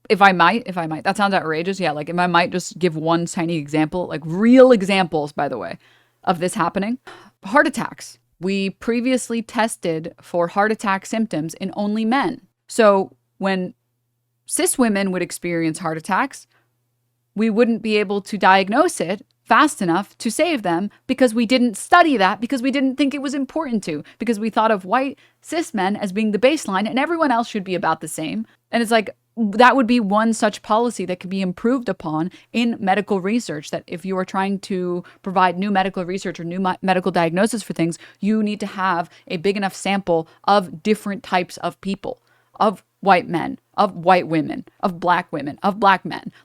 Speaker 1: if I might, that sounds outrageous. Yeah, like if I might just give one tiny example, like real examples, by the way, of this happening. Heart attacks. We previously tested for heart attack symptoms in only men. So when cis women would experience heart attacks, we wouldn't be able to diagnose it fast enough to save them, because we didn't study that, because we didn't think it was important to, because we thought of white cis men as being the baseline and everyone else should be about the same. And it's like, that would be one such policy that could be improved upon in medical research, that if you are trying to provide new medical research or new medical diagnosis for things, you need to have a big enough sample of different types of people, of white men, of white women, of black men.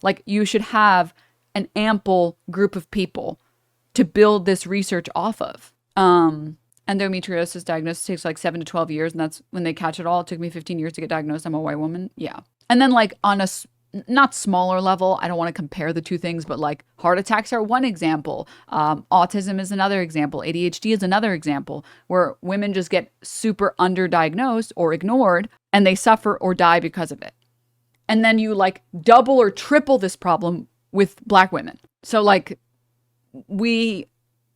Speaker 1: Like, you should have an ample group of people to build this research off of. Endometriosis diagnosis takes like 7 to 12 years, and that's when they catch it all. It took me 15 years to get diagnosed. I'm a white woman. Yeah. And then like on a not smaller level, I don't want to compare the two things, but like heart attacks are one example. Autism is another example. ADHD is another example, where women just get super underdiagnosed or ignored, and they suffer or die because of it. And then you like double or triple this problem with black women. So like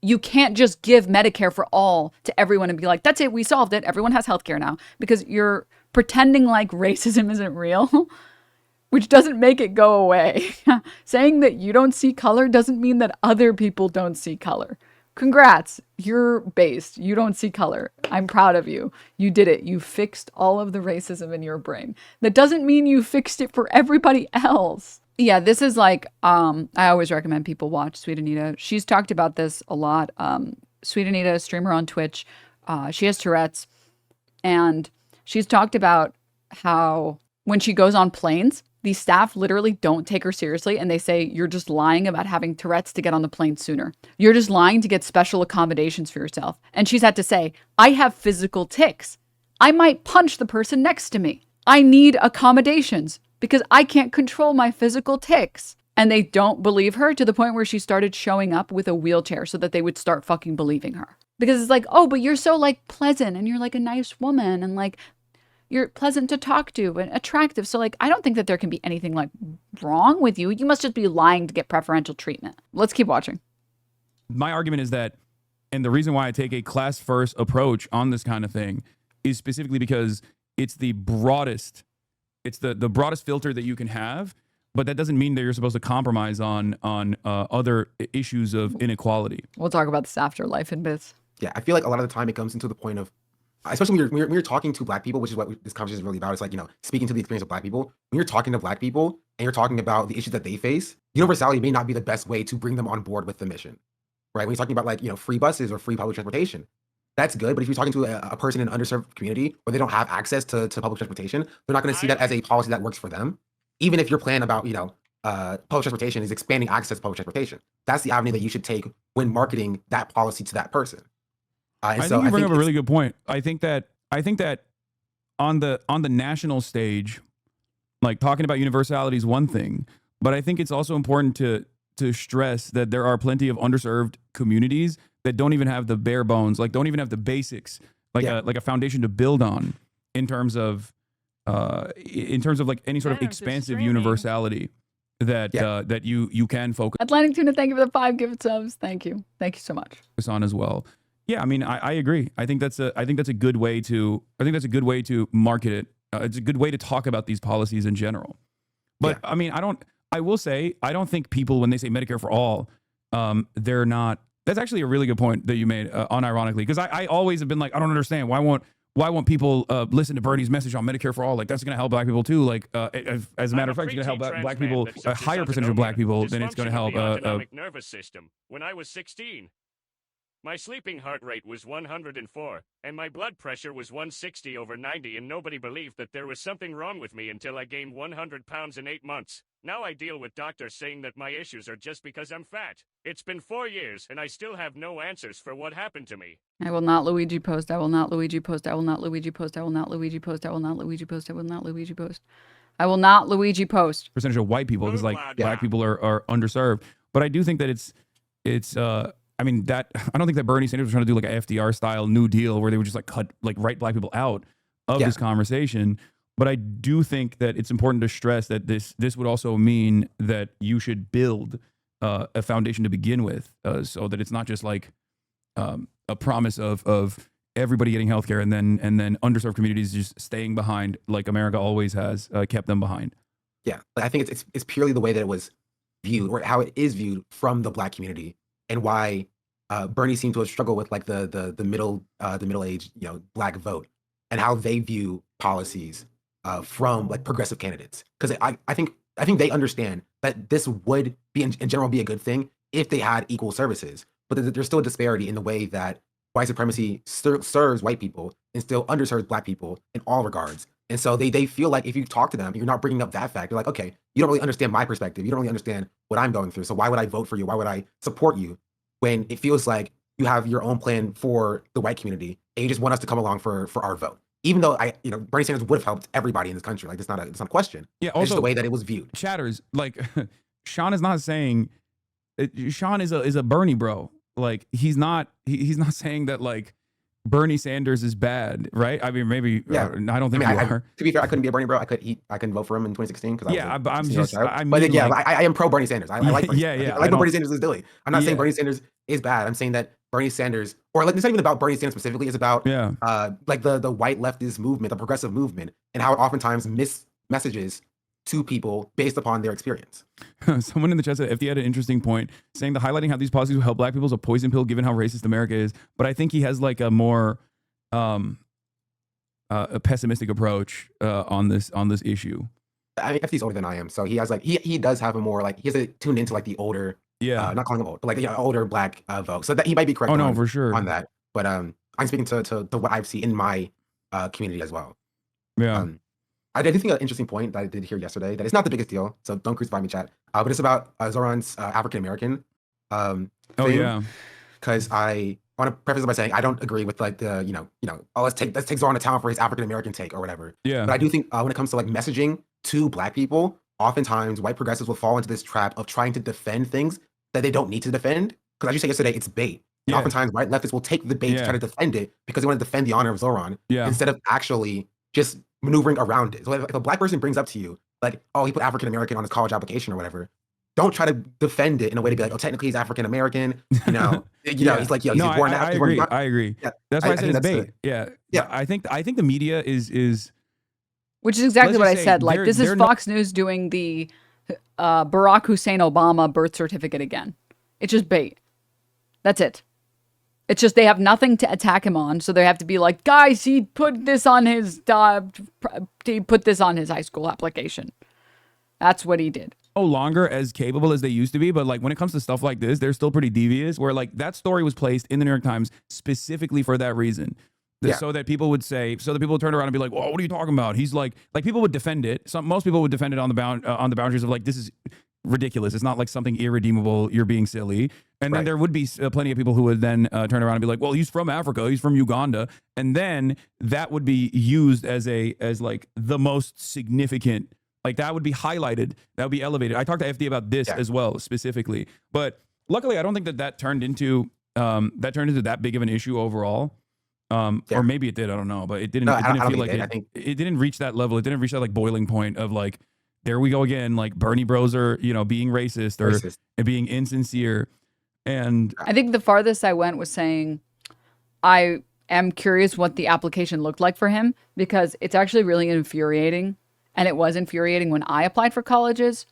Speaker 1: you can't just give Medicare for all to everyone and be like, that's it, we solved it, everyone has healthcare now, because you're pretending like racism isn't real, which doesn't make it go away. Saying that you don't see color doesn't mean that other people don't see color. Congrats, you're based. You don't see color. I'm proud of you. You did it. You fixed all of the racism in your brain. That doesn't mean you fixed it for everybody else. Yeah, this is like, I always recommend people watch Sweet Anita. She's talked about this a lot. Sweet Anita, a streamer on Twitch. She has Tourette's. And she's talked about how when she goes on planes, the staff literally don't take her seriously, and they say, you're just lying about having Tourette's to get on the plane sooner. You're just lying to get special accommodations for yourself. And she's had to say, I have physical tics. I might punch the person next to me. I need accommodations because I can't control my physical tics. And they don't believe her, to the point where she started showing up with a wheelchair so that they would start fucking believing her. Because it's like, oh, but you're so like pleasant, and you're like a nice woman, and like you're pleasant to talk to and attractive. So like, I don't think that there can be anything like wrong with you. You must just be lying to get preferential treatment. Let's keep watching.
Speaker 2: My argument is that, and the reason why I take a class first approach on this kind of thing is specifically because it's the broadest, it's the broadest filter that you can have, but that doesn't mean that you're supposed to compromise on other issues of inequality.
Speaker 1: We'll talk about this after life in bits.
Speaker 3: Yeah, I feel like a lot of the time it comes into the point of, especially when you're talking to Black people, which is what this conversation is really about. It's like, speaking to the experience of Black people. When you're talking to Black people and you're talking about the issues that they face, universality may not be the best way to bring them on board with the mission, right? When you're talking about like, free buses or free public transportation, that's good. But if you're talking to a person in an underserved community where they don't have access to public transportation, they're not going to see that as a policy that works for them. Even if your plan about, public transportation is expanding access to public transportation, that's the avenue that you should take when marketing that policy to that person.
Speaker 2: I think you bring up a really good point. I think that on the national stage, like talking about universality is one thing, but I think it's also important to stress that there are plenty of underserved communities that don't even have the bare bones, like don't even have the basics, like a foundation to build on in terms of like any sort of expansive universality that you can focus
Speaker 1: Atlantic Tuna, thank you for the 5 gift subs. Thank you so much.
Speaker 2: On as well. Yeah, I mean, I agree. I think that's a good way to market it. It's a good way to talk about these policies in general. But I mean, I will say, I don't think people, when they say Medicare for all, they're not. That's actually a really good point that you made, unironically, because I always have been like, I don't understand why won't people listen to Bernie's message on Medicare for all? Like, that's going to help Black people too. Like, as a matter of fact, it's going to help Black people, a higher percentage of Black people than it's going to help.
Speaker 4: Autonomic nervous system. When I was 16, my sleeping heart rate was 104, and my blood pressure was 160/90, and nobody believed that there was something wrong with me until I gained 100 pounds in 8 months. Now I deal with doctors saying that my issues are just because I'm fat. It's been 4 years, and I still have no answers for what happened to me.
Speaker 1: I will not Luigi post. I will not Luigi post. I will not Luigi post. I will not Luigi post. I will not Luigi post. I will not Luigi post. I will not Luigi post.
Speaker 2: Percentage of white people, because like Black people are underserved. But I do think that it's I mean, that I don't think that Bernie Sanders was trying to do like a FDR style New Deal where they would just like write Black people out of this conversation. But I do think that it's important to stress that this would also mean that you should build a foundation to begin with, so that it's not just like a promise of everybody getting healthcare and then underserved communities just staying behind, like America always has kept them behind.
Speaker 3: Yeah, I think it's purely the way that it was viewed, or how it is viewed from the Black community, and why Bernie seemed to have struggled with like the middle-aged Black vote, and how they view policies from like progressive candidates. Because I think they understand that this would be in general be a good thing if they had equal services, but there's still a disparity in the way that white supremacy serves white people and still underserves Black people in all regards. And so they feel like if you talk to them, you're not bringing up that fact. They're like, okay, you don't really understand my perspective. You don't really understand what I'm going through. So why would I vote for you? Why would I support you? When it feels like you have your own plan for the white community and you just want us to come along for our vote. Even though Bernie Sanders would have helped everybody in this country. Like, it's not a question. Yeah. Also, it's just the way that it was viewed.
Speaker 2: Chatters, like Sean is not saying Sean is a Bernie bro. Like he's not saying that like Bernie Sanders is bad, right? I mean, maybe. Yeah. I don't think you are. To
Speaker 3: be fair, I couldn't be a Bernie bro. I couldn't vote for him in 2016 because
Speaker 2: I
Speaker 3: am pro Bernie Sanders. I like Bernie. I like what Bernie Sanders is doing. I'm not saying Bernie Sanders is bad. I'm saying that Bernie Sanders, or like, it's not even about Bernie Sanders specifically. It's about like the white leftist movement, the progressive movement, and how it oftentimes messages to people based upon their experience.
Speaker 2: Someone in the chat said FD had an interesting point, saying that highlighting how these policies will help Black people is a poison pill given how racist America is. But I think he has like a more a pessimistic approach on this issue.
Speaker 3: I mean, FD's older than I am, so he has like he does have a more like he has to tune into like the older not calling him old, but like older Black vote. So that he might be correct.
Speaker 2: For sure
Speaker 3: on that. But I'm speaking to what I've seen in my community as well.
Speaker 2: Yeah.
Speaker 3: I did think an interesting point that I did hear yesterday, that it's not the biggest deal, so don't crucify me, chat. But it's about Zoran's African American thing.
Speaker 2: Oh yeah.
Speaker 3: Because I want to preface it by saying I don't agree with like the let's take Zoran to town for his African American take or whatever.
Speaker 2: Yeah.
Speaker 3: But I do think when it comes to like messaging to Black people, oftentimes white progressives will fall into this trap of trying to defend things that they don't need to defend. Because as you said yesterday, it's bait. And oftentimes white leftists will take the bait to try to defend it because they want to defend the honor of Zoran instead of actually just maneuvering around it. So if a Black person brings up to you like, oh, he put African American on his college application or whatever, don't try to defend it in a way to be like, oh, technically he's African American. He's like, he's born African.
Speaker 2: I agree. Yeah. That's why I said it's bait. Yeah. I think the media is
Speaker 1: which is exactly what I said. Like, this is Fox News doing the Barack Hussein Obama birth certificate again. It's just bait. That's it. It's just they have nothing to attack him on, so they have to be like, guys, he put this on his high school application. That's what he did.
Speaker 2: No longer as capable as they used to be, but like when it comes to stuff like this, they're still pretty devious. Where like that story was placed in the New York Times specifically for that reason. So that people would say, so that people would turn around and be like, "Well, what are you talking about?" He's like people would defend it. Most people would defend it on the boundaries of like, this is ridiculous. It's not like something irredeemable. You're being silly. And then there would be plenty of people who would then turn around and be like, "Well, he's from Africa. He's from Uganda," and then that would be used as like the most significant. Like that would be highlighted. That would be elevated. I talked to FD about this as well specifically, but luckily I don't think that turned into that big of an issue overall. Or maybe it did. I don't know, but it didn't.
Speaker 3: No,
Speaker 2: it didn't feel like it didn't reach that level. It didn't reach that like boiling point of like, there we go again. Like Bernie bros are being racist or being insincere. And
Speaker 1: I think the farthest I went was saying, I am curious what the application looked like for him, because it's actually really infuriating. And it was infuriating when I applied for colleges,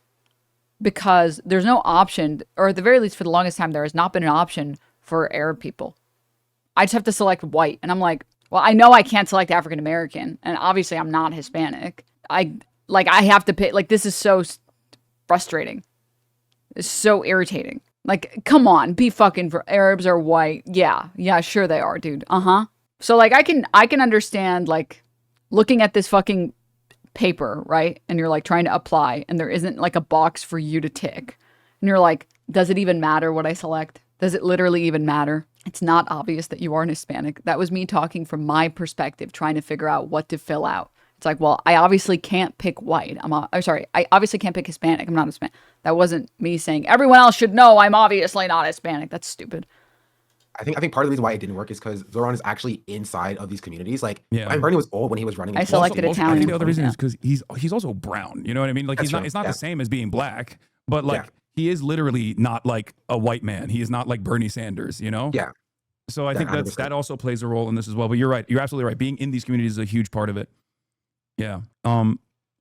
Speaker 1: because there's no option, or at the very least for the longest time, there has not been an option for Arab people. I just have to select white. And I'm like, well, I know I can't select African American. And obviously I'm not Hispanic. I have to pick. Like, this is so frustrating. It's so irritating. Like, come on, be fucking for Arabs or white. Yeah, sure they are, dude. So like, I can understand like looking at this fucking paper, right? And you're like trying to apply and there isn't like a box for you to tick. And you're like, does it even matter what I select? Does it literally even matter? It's not obvious that you are an Hispanic. That was me talking from my perspective, trying to figure out what to fill out. It's like, well, I obviously can't pick white. I obviously can't pick Hispanic. I'm not Hispanic. That wasn't me saying everyone else should know I'm obviously not Hispanic. That's stupid.
Speaker 3: I think part of the reason why it didn't work is because Zoran is actually inside of these communities. Like, and Bernie was old when he was running.
Speaker 1: I selected Italian.
Speaker 2: I think the other reason is because he's also brown. You know what I mean? Like it's not the same as being black, but like he is literally not like a white man. He is not like Bernie Sanders. You know?
Speaker 3: Yeah.
Speaker 2: So I think that also plays a role in this as well. But you're right. You're absolutely right. Being in these communities is a huge part of it. Yeah.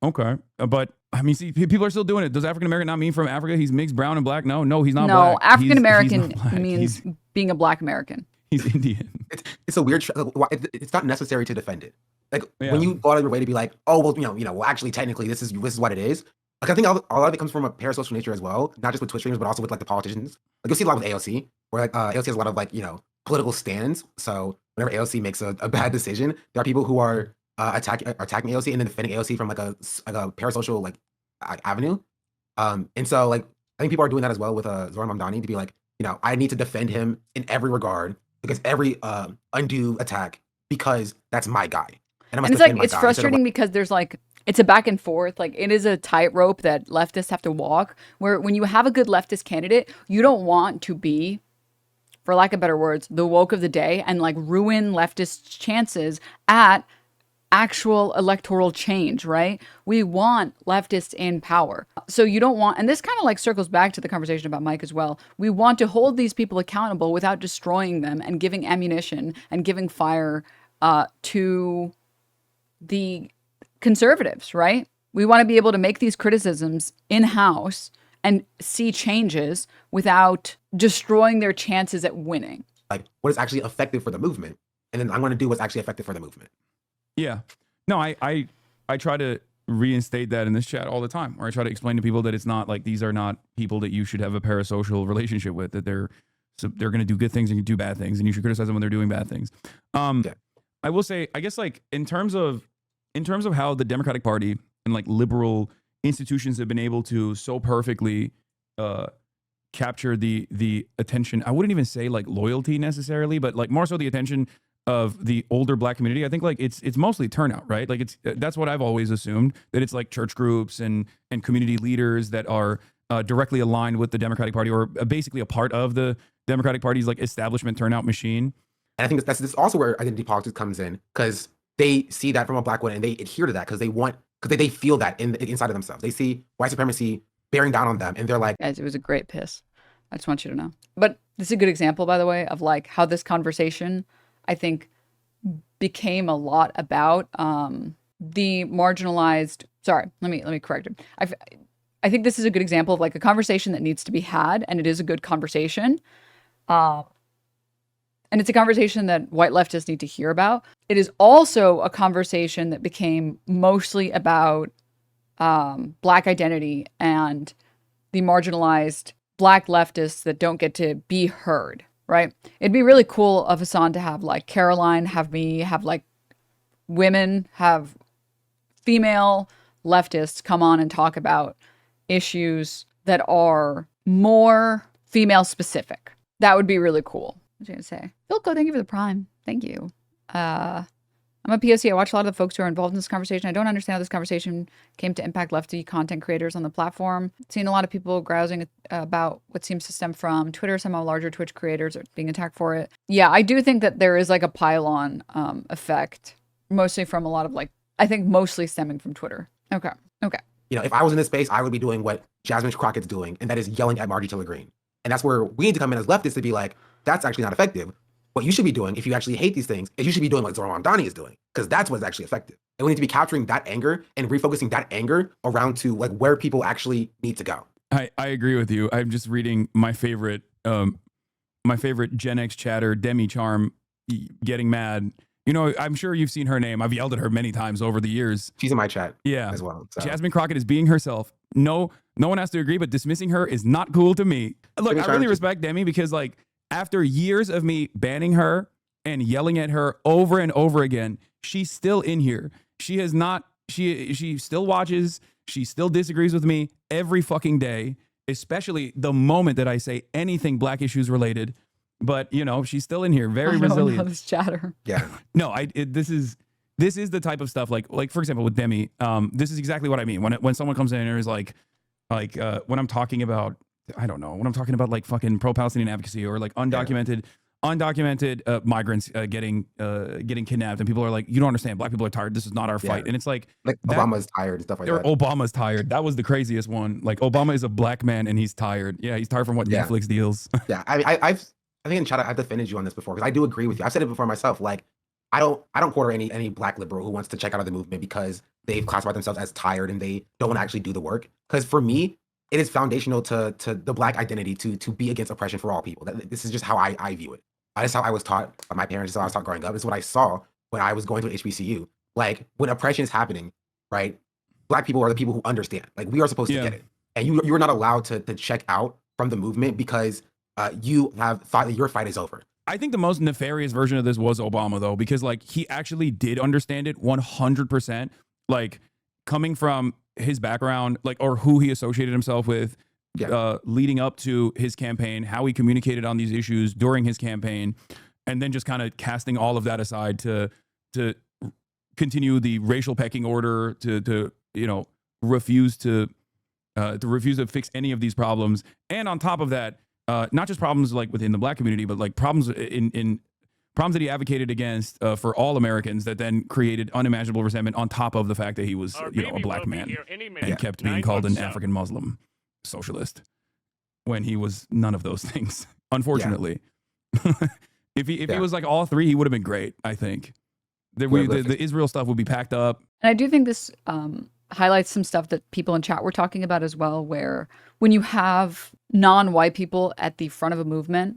Speaker 2: Okay. But I mean, see, people are still doing it. Does African American not mean from Africa? He's mixed brown and black? No, he's not black.
Speaker 1: No, African American means being a black American.
Speaker 2: He's Indian.
Speaker 3: It's a weird. It's not necessary to defend it. Like when you go out of your way to be like, oh well, well, actually, technically, this is what it is. Like I think a lot of it comes from a parasocial nature as well, not just with Twitch streamers, but also with like the politicians. Like you'll see a lot with AOC, where like AOC has a lot of like political stands. So whenever AOC makes a bad decision, there are people who are attacking AOC and then defending AOC from like a parasocial like avenue. And so like I think people are doing that as well with Zoran Mamdani to be like, I need to defend him in every regard because every undue attack, because that's my guy. And
Speaker 1: it's like, it's frustrating because there's like, it's a back and forth. Like it is a tightrope that leftists have to walk, where when you have a good leftist candidate, you don't want to be, for lack of better words, the woke of the day and like ruin leftist chances at actual electoral change, right? We want leftists in power. So you don't want, and this kind of like circles back to the conversation about Mike as well. We want to hold these people accountable without destroying them and giving ammunition and giving fire to the conservatives, right? We want to be able to make these criticisms in-house and see changes without destroying their chances at winning.
Speaker 3: Like what is actually effective for the movement. And then I'm going to do what's actually effective for the movement.
Speaker 2: Yeah. No, I try to reinstate that in this chat all the time, where I try to explain to people that it's not like these are not people that you should have a parasocial relationship with, that they're going to do good things and do bad things, and you should criticize them when they're doing bad things. I will say, I guess like in terms of how the Democratic Party and like liberal institutions have been able to so perfectly capture the attention, I wouldn't even say like loyalty necessarily, but like more so the attention of the older black community. I think like it's mostly turnout, right? Like that's what I've always assumed, that it's like church groups and community leaders that are directly aligned with the Democratic Party, or basically a part of the Democratic Party's like establishment turnout machine.
Speaker 3: And I think that's also where identity politics comes in, because they see that from a black woman and they adhere to that because they feel that inside of themselves. They see white supremacy bearing down on them, and they're like,
Speaker 1: guys, it was a great piss. I just want you to know. But this is a good example, by the way, of like how this conversation, I think, became a lot about the marginalized. Sorry, let me correct it. I think this is a good example of like a conversation that needs to be had, and it is a good conversation. And it's a conversation that white leftists need to hear about. It is also a conversation that became mostly about Black identity and the marginalized Black leftists that don't get to be heard, right? It'd be really cool of Hassan to have like Caroline, have me, have like women, have female leftists come on and talk about issues that are more female specific. That would be really cool. What was I going to say? Philco, thank you for the prime. Thank you. I'm a POC. I watch a lot of the folks who are involved in this conversation. I don't understand how this conversation came to impact lefty content creators on the platform. Seen a lot of people grousing about what seems to stem from Twitter. Some of the larger Twitch creators are being attacked for it. Yeah, I do think that there is like a pylon effect, mostly from a lot of like, I think mostly stemming from Twitter. Okay.
Speaker 3: You know, if I was in this space, I would be doing what Jasmine Crockett's doing, and that is yelling at Margie Taylor Greene. And that's where we need to come in as leftists to be like, that's actually not effective. What you should be doing, if you actually hate these things, is you should be doing what Zoran Mamdani is doing, because that's what's actually effective. And we need to be capturing that anger and refocusing that anger around to like where people actually need to go.
Speaker 2: I agree with you. I'm just reading my favorite Gen X chatter, Demi Charm, getting mad. You know, I'm sure you've seen her name. I've yelled at her many times over the years.
Speaker 3: She's in my chat
Speaker 2: as
Speaker 3: well. So.
Speaker 2: Jasmine Crockett is being herself. No one has to agree, but dismissing her is not cool to me. Look, I really respect Demi because like after years of me banning her and yelling at her over and over again, she's still in here. She has not, she still watches. She still disagrees with me every fucking day, especially the moment that I say anything Black issues related. But you know, she's still in here, very resilient. I
Speaker 1: know this chatter.
Speaker 3: Yeah.
Speaker 2: No, this is the type of stuff like for example with Demi, this is exactly what I mean when someone comes in and is like when I'm talking about, I don't know, when I'm talking about like fucking pro-Palestinian advocacy or like undocumented migrants getting kidnapped, and people are like, you don't understand, Black people are tired, this is not our fight. And it's like
Speaker 3: Obama's tired and stuff like that.
Speaker 2: Obama's tired. That was the craziest one. Like Obama is a Black man and he's tired. Yeah, he's tired from what Netflix deals.
Speaker 3: Yeah, I think in chat I've defended you on this before because I do agree with you. I've said it before myself. Like I don't quarter any Black liberal who wants to check out of the movement because they've classified themselves as tired and they don't want to actually do the work. Because for me, it is foundational to the Black identity to be against oppression for all people. This is just how I view it. That's how I was taught by my parents. That's how I was taught growing up. It's what I saw when I was going to HBCU. Like when oppression is happening, right? Black people are the people who understand. Like we are supposed to get it, and you are not allowed to check out from the movement because you have thought that your fight is over.
Speaker 2: I think the most nefarious version of this was Obama, though, because like he actually did understand it 100%. Like coming from his background, like or who he associated himself with, leading up to his campaign, how he communicated on these issues during his campaign, and then just kind of casting all of that aside to continue the racial pecking order, to you know refuse to fix any of these problems, and on top of that. Not just problems like within the Black community, but like problems in problems that he advocated against for all Americans that then created unimaginable resentment on top of the fact that he was a Black man and kept being called an African Muslim socialist when he was none of those things. Unfortunately, if he was like all three, he would have been great. I think the Israel stuff would be packed up.
Speaker 1: And I do think this highlights some stuff that people in chat were talking about as well, where when you have non-white people at the front of a movement,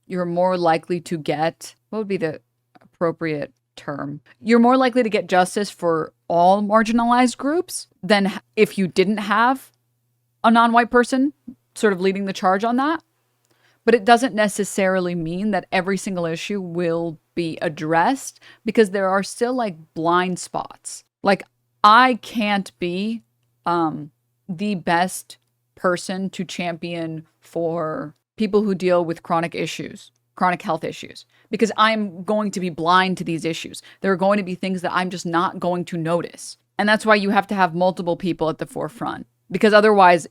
Speaker 1: you're more likely to get, what would be the appropriate term? You're more likely to get justice for all marginalized groups than if you didn't have a non-white person sort of leading the charge on that. But it doesn't necessarily mean that every single issue will be addressed because there are still like blind spots. Like I can't be the best person to champion for people who deal with chronic health issues, because I'm going to be blind to these issues. There are going to be things that I'm just not going to notice. And that's why you have to have multiple people at the forefront, because otherwise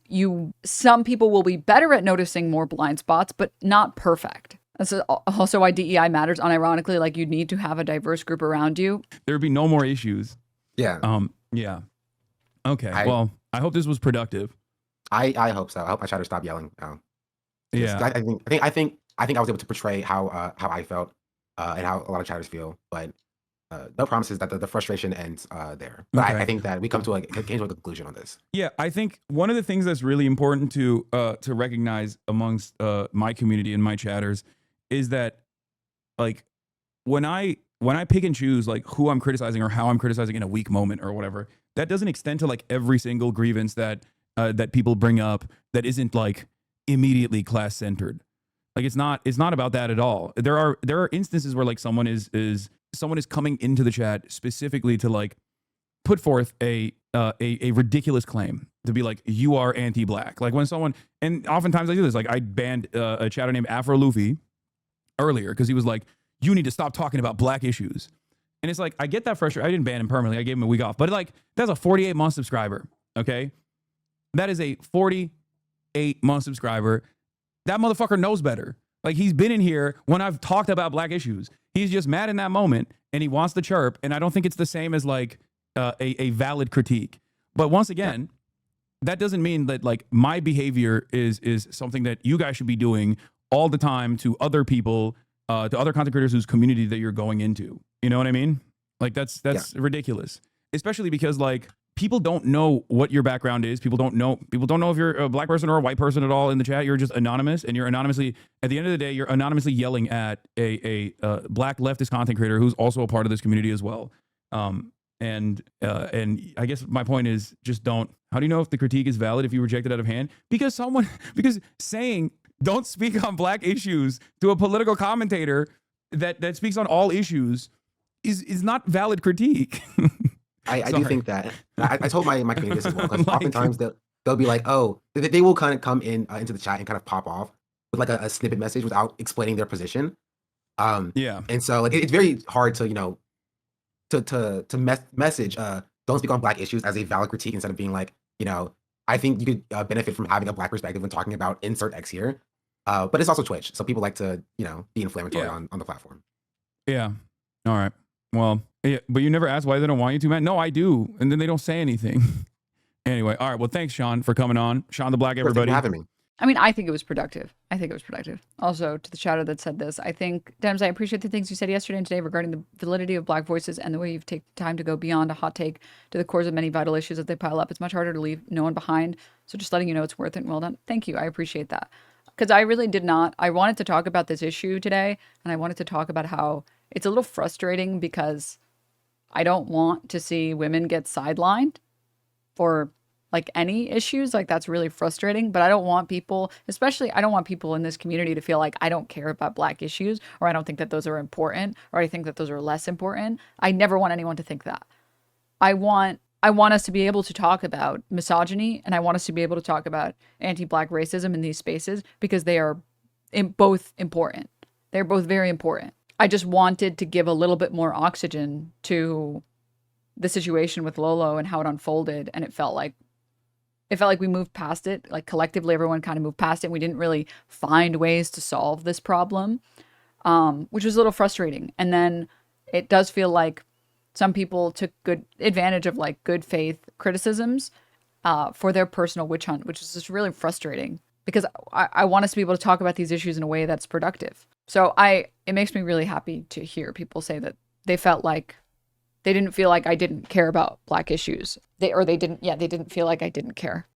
Speaker 1: some people will be better at noticing more blind spots, but not perfect. That's also why DEI matters. Unironically, like you need to have a diverse group around you.
Speaker 2: There would be no more issues.
Speaker 3: Yeah.
Speaker 2: Yeah. Okay. Well, I hope this was productive.
Speaker 3: I hope so. I hope I try to stop yelling. I think I was able to portray how I felt and how a lot of chatters feel. But no promises that the frustration ends there. But
Speaker 2: Okay.
Speaker 3: I think that we came to a conclusion on this.
Speaker 2: Yeah, I think one of the things that's really important to recognize amongst my community and my chatters is that, like, when I pick and choose like who I'm criticizing or how I'm criticizing in a weak moment or whatever, that doesn't extend to like every single grievance that people bring up that isn't like immediately class centered. Like it's not about that at all. There are instances where like someone is coming into the chat specifically to like put forth a ridiculous claim to be like, you are anti-black. Like when someone, and oftentimes I do this, like I banned a chatter named Afro Luffy earlier because he was like, you need to stop talking about black issues. And it's like, I get that frustration. I didn't ban him permanently. I gave him a week off. But like, that's a 48-month subscriber, okay? That is a 48-month subscriber. That motherfucker knows better. Like he's been in here when I've talked about black issues. He's just mad in that moment and he wants to chirp. And I don't think it's the same as like a valid critique. But once again, that doesn't mean that like my behavior is something that you guys should be doing all the time to other people, to other content creators whose community that you're going into. You know what I mean? Like that's ridiculous, especially because like people don't know what your background is. People don't know if you're a black person or a white person at all in the chat. You're just anonymous, and you're anonymously, at the end of the day, you're anonymously yelling at a black leftist content creator who's also a part of this community as well. And I guess my point is just don't. How do you know if the critique is valid if you reject it out of hand? Because saying don't speak on black issues to a political commentator that speaks on all issues is not valid critique.
Speaker 3: I do think that I told my community this as well, because oftentimes they'll be like, oh, they will kind of come in into the chat and kind of pop off with like a snippet message without explaining their position. And so like it's very hard to message don't speak on black issues as a valid critique instead of being like, I think you could benefit from having a black perspective when talking about insert X here. But it's also Twitch, so people like to be inflammatory on the platform.
Speaker 2: Yeah. All right. Well, yeah, but you never ask why they don't want you to, man. No, I do, and then they don't say anything. Anyway, all right. Well, thanks, Sean, for coming on. SeanDaBlack, everybody.
Speaker 3: Thanks for having me.
Speaker 1: I mean, I think it was productive. Also, to the chatter that said this, I think, Denims, I appreciate the things you said yesterday and today regarding the validity of black voices and the way you've taken time to go beyond a hot take to the cores of many vital issues as they pile up. It's much harder to leave no one behind. So just letting you know it's worth it and well done. Thank you. I appreciate that. Because I really did not. I wanted to talk about this issue today, and I wanted to talk about how it's a little frustrating because I don't want to see women get sidelined for like any issues. Like that's really frustrating, but I don't want people, especially I don't want people in this community to feel like I don't care about black issues, or I don't think that those are important, or I think that those are less important. I never want anyone to think that. I want us to be able to talk about misogyny, and I want us to be able to talk about anti-black racism in these spaces because they are both important. They're both very important. I just wanted to give a little bit more oxygen to the situation with Lolo and how it unfolded, and it felt like we moved past it. Like collectively, everyone kind of moved past it. And we didn't really find ways to solve this problem, which was a little frustrating. And then it does feel like some people took good advantage of like good faith criticisms for their personal witch hunt, which is just really frustrating because I want us to be able to talk about these issues in a way that's productive. So it makes me really happy to hear people say that they felt like they didn't feel like I didn't care about black issues. They didn't feel like I didn't care.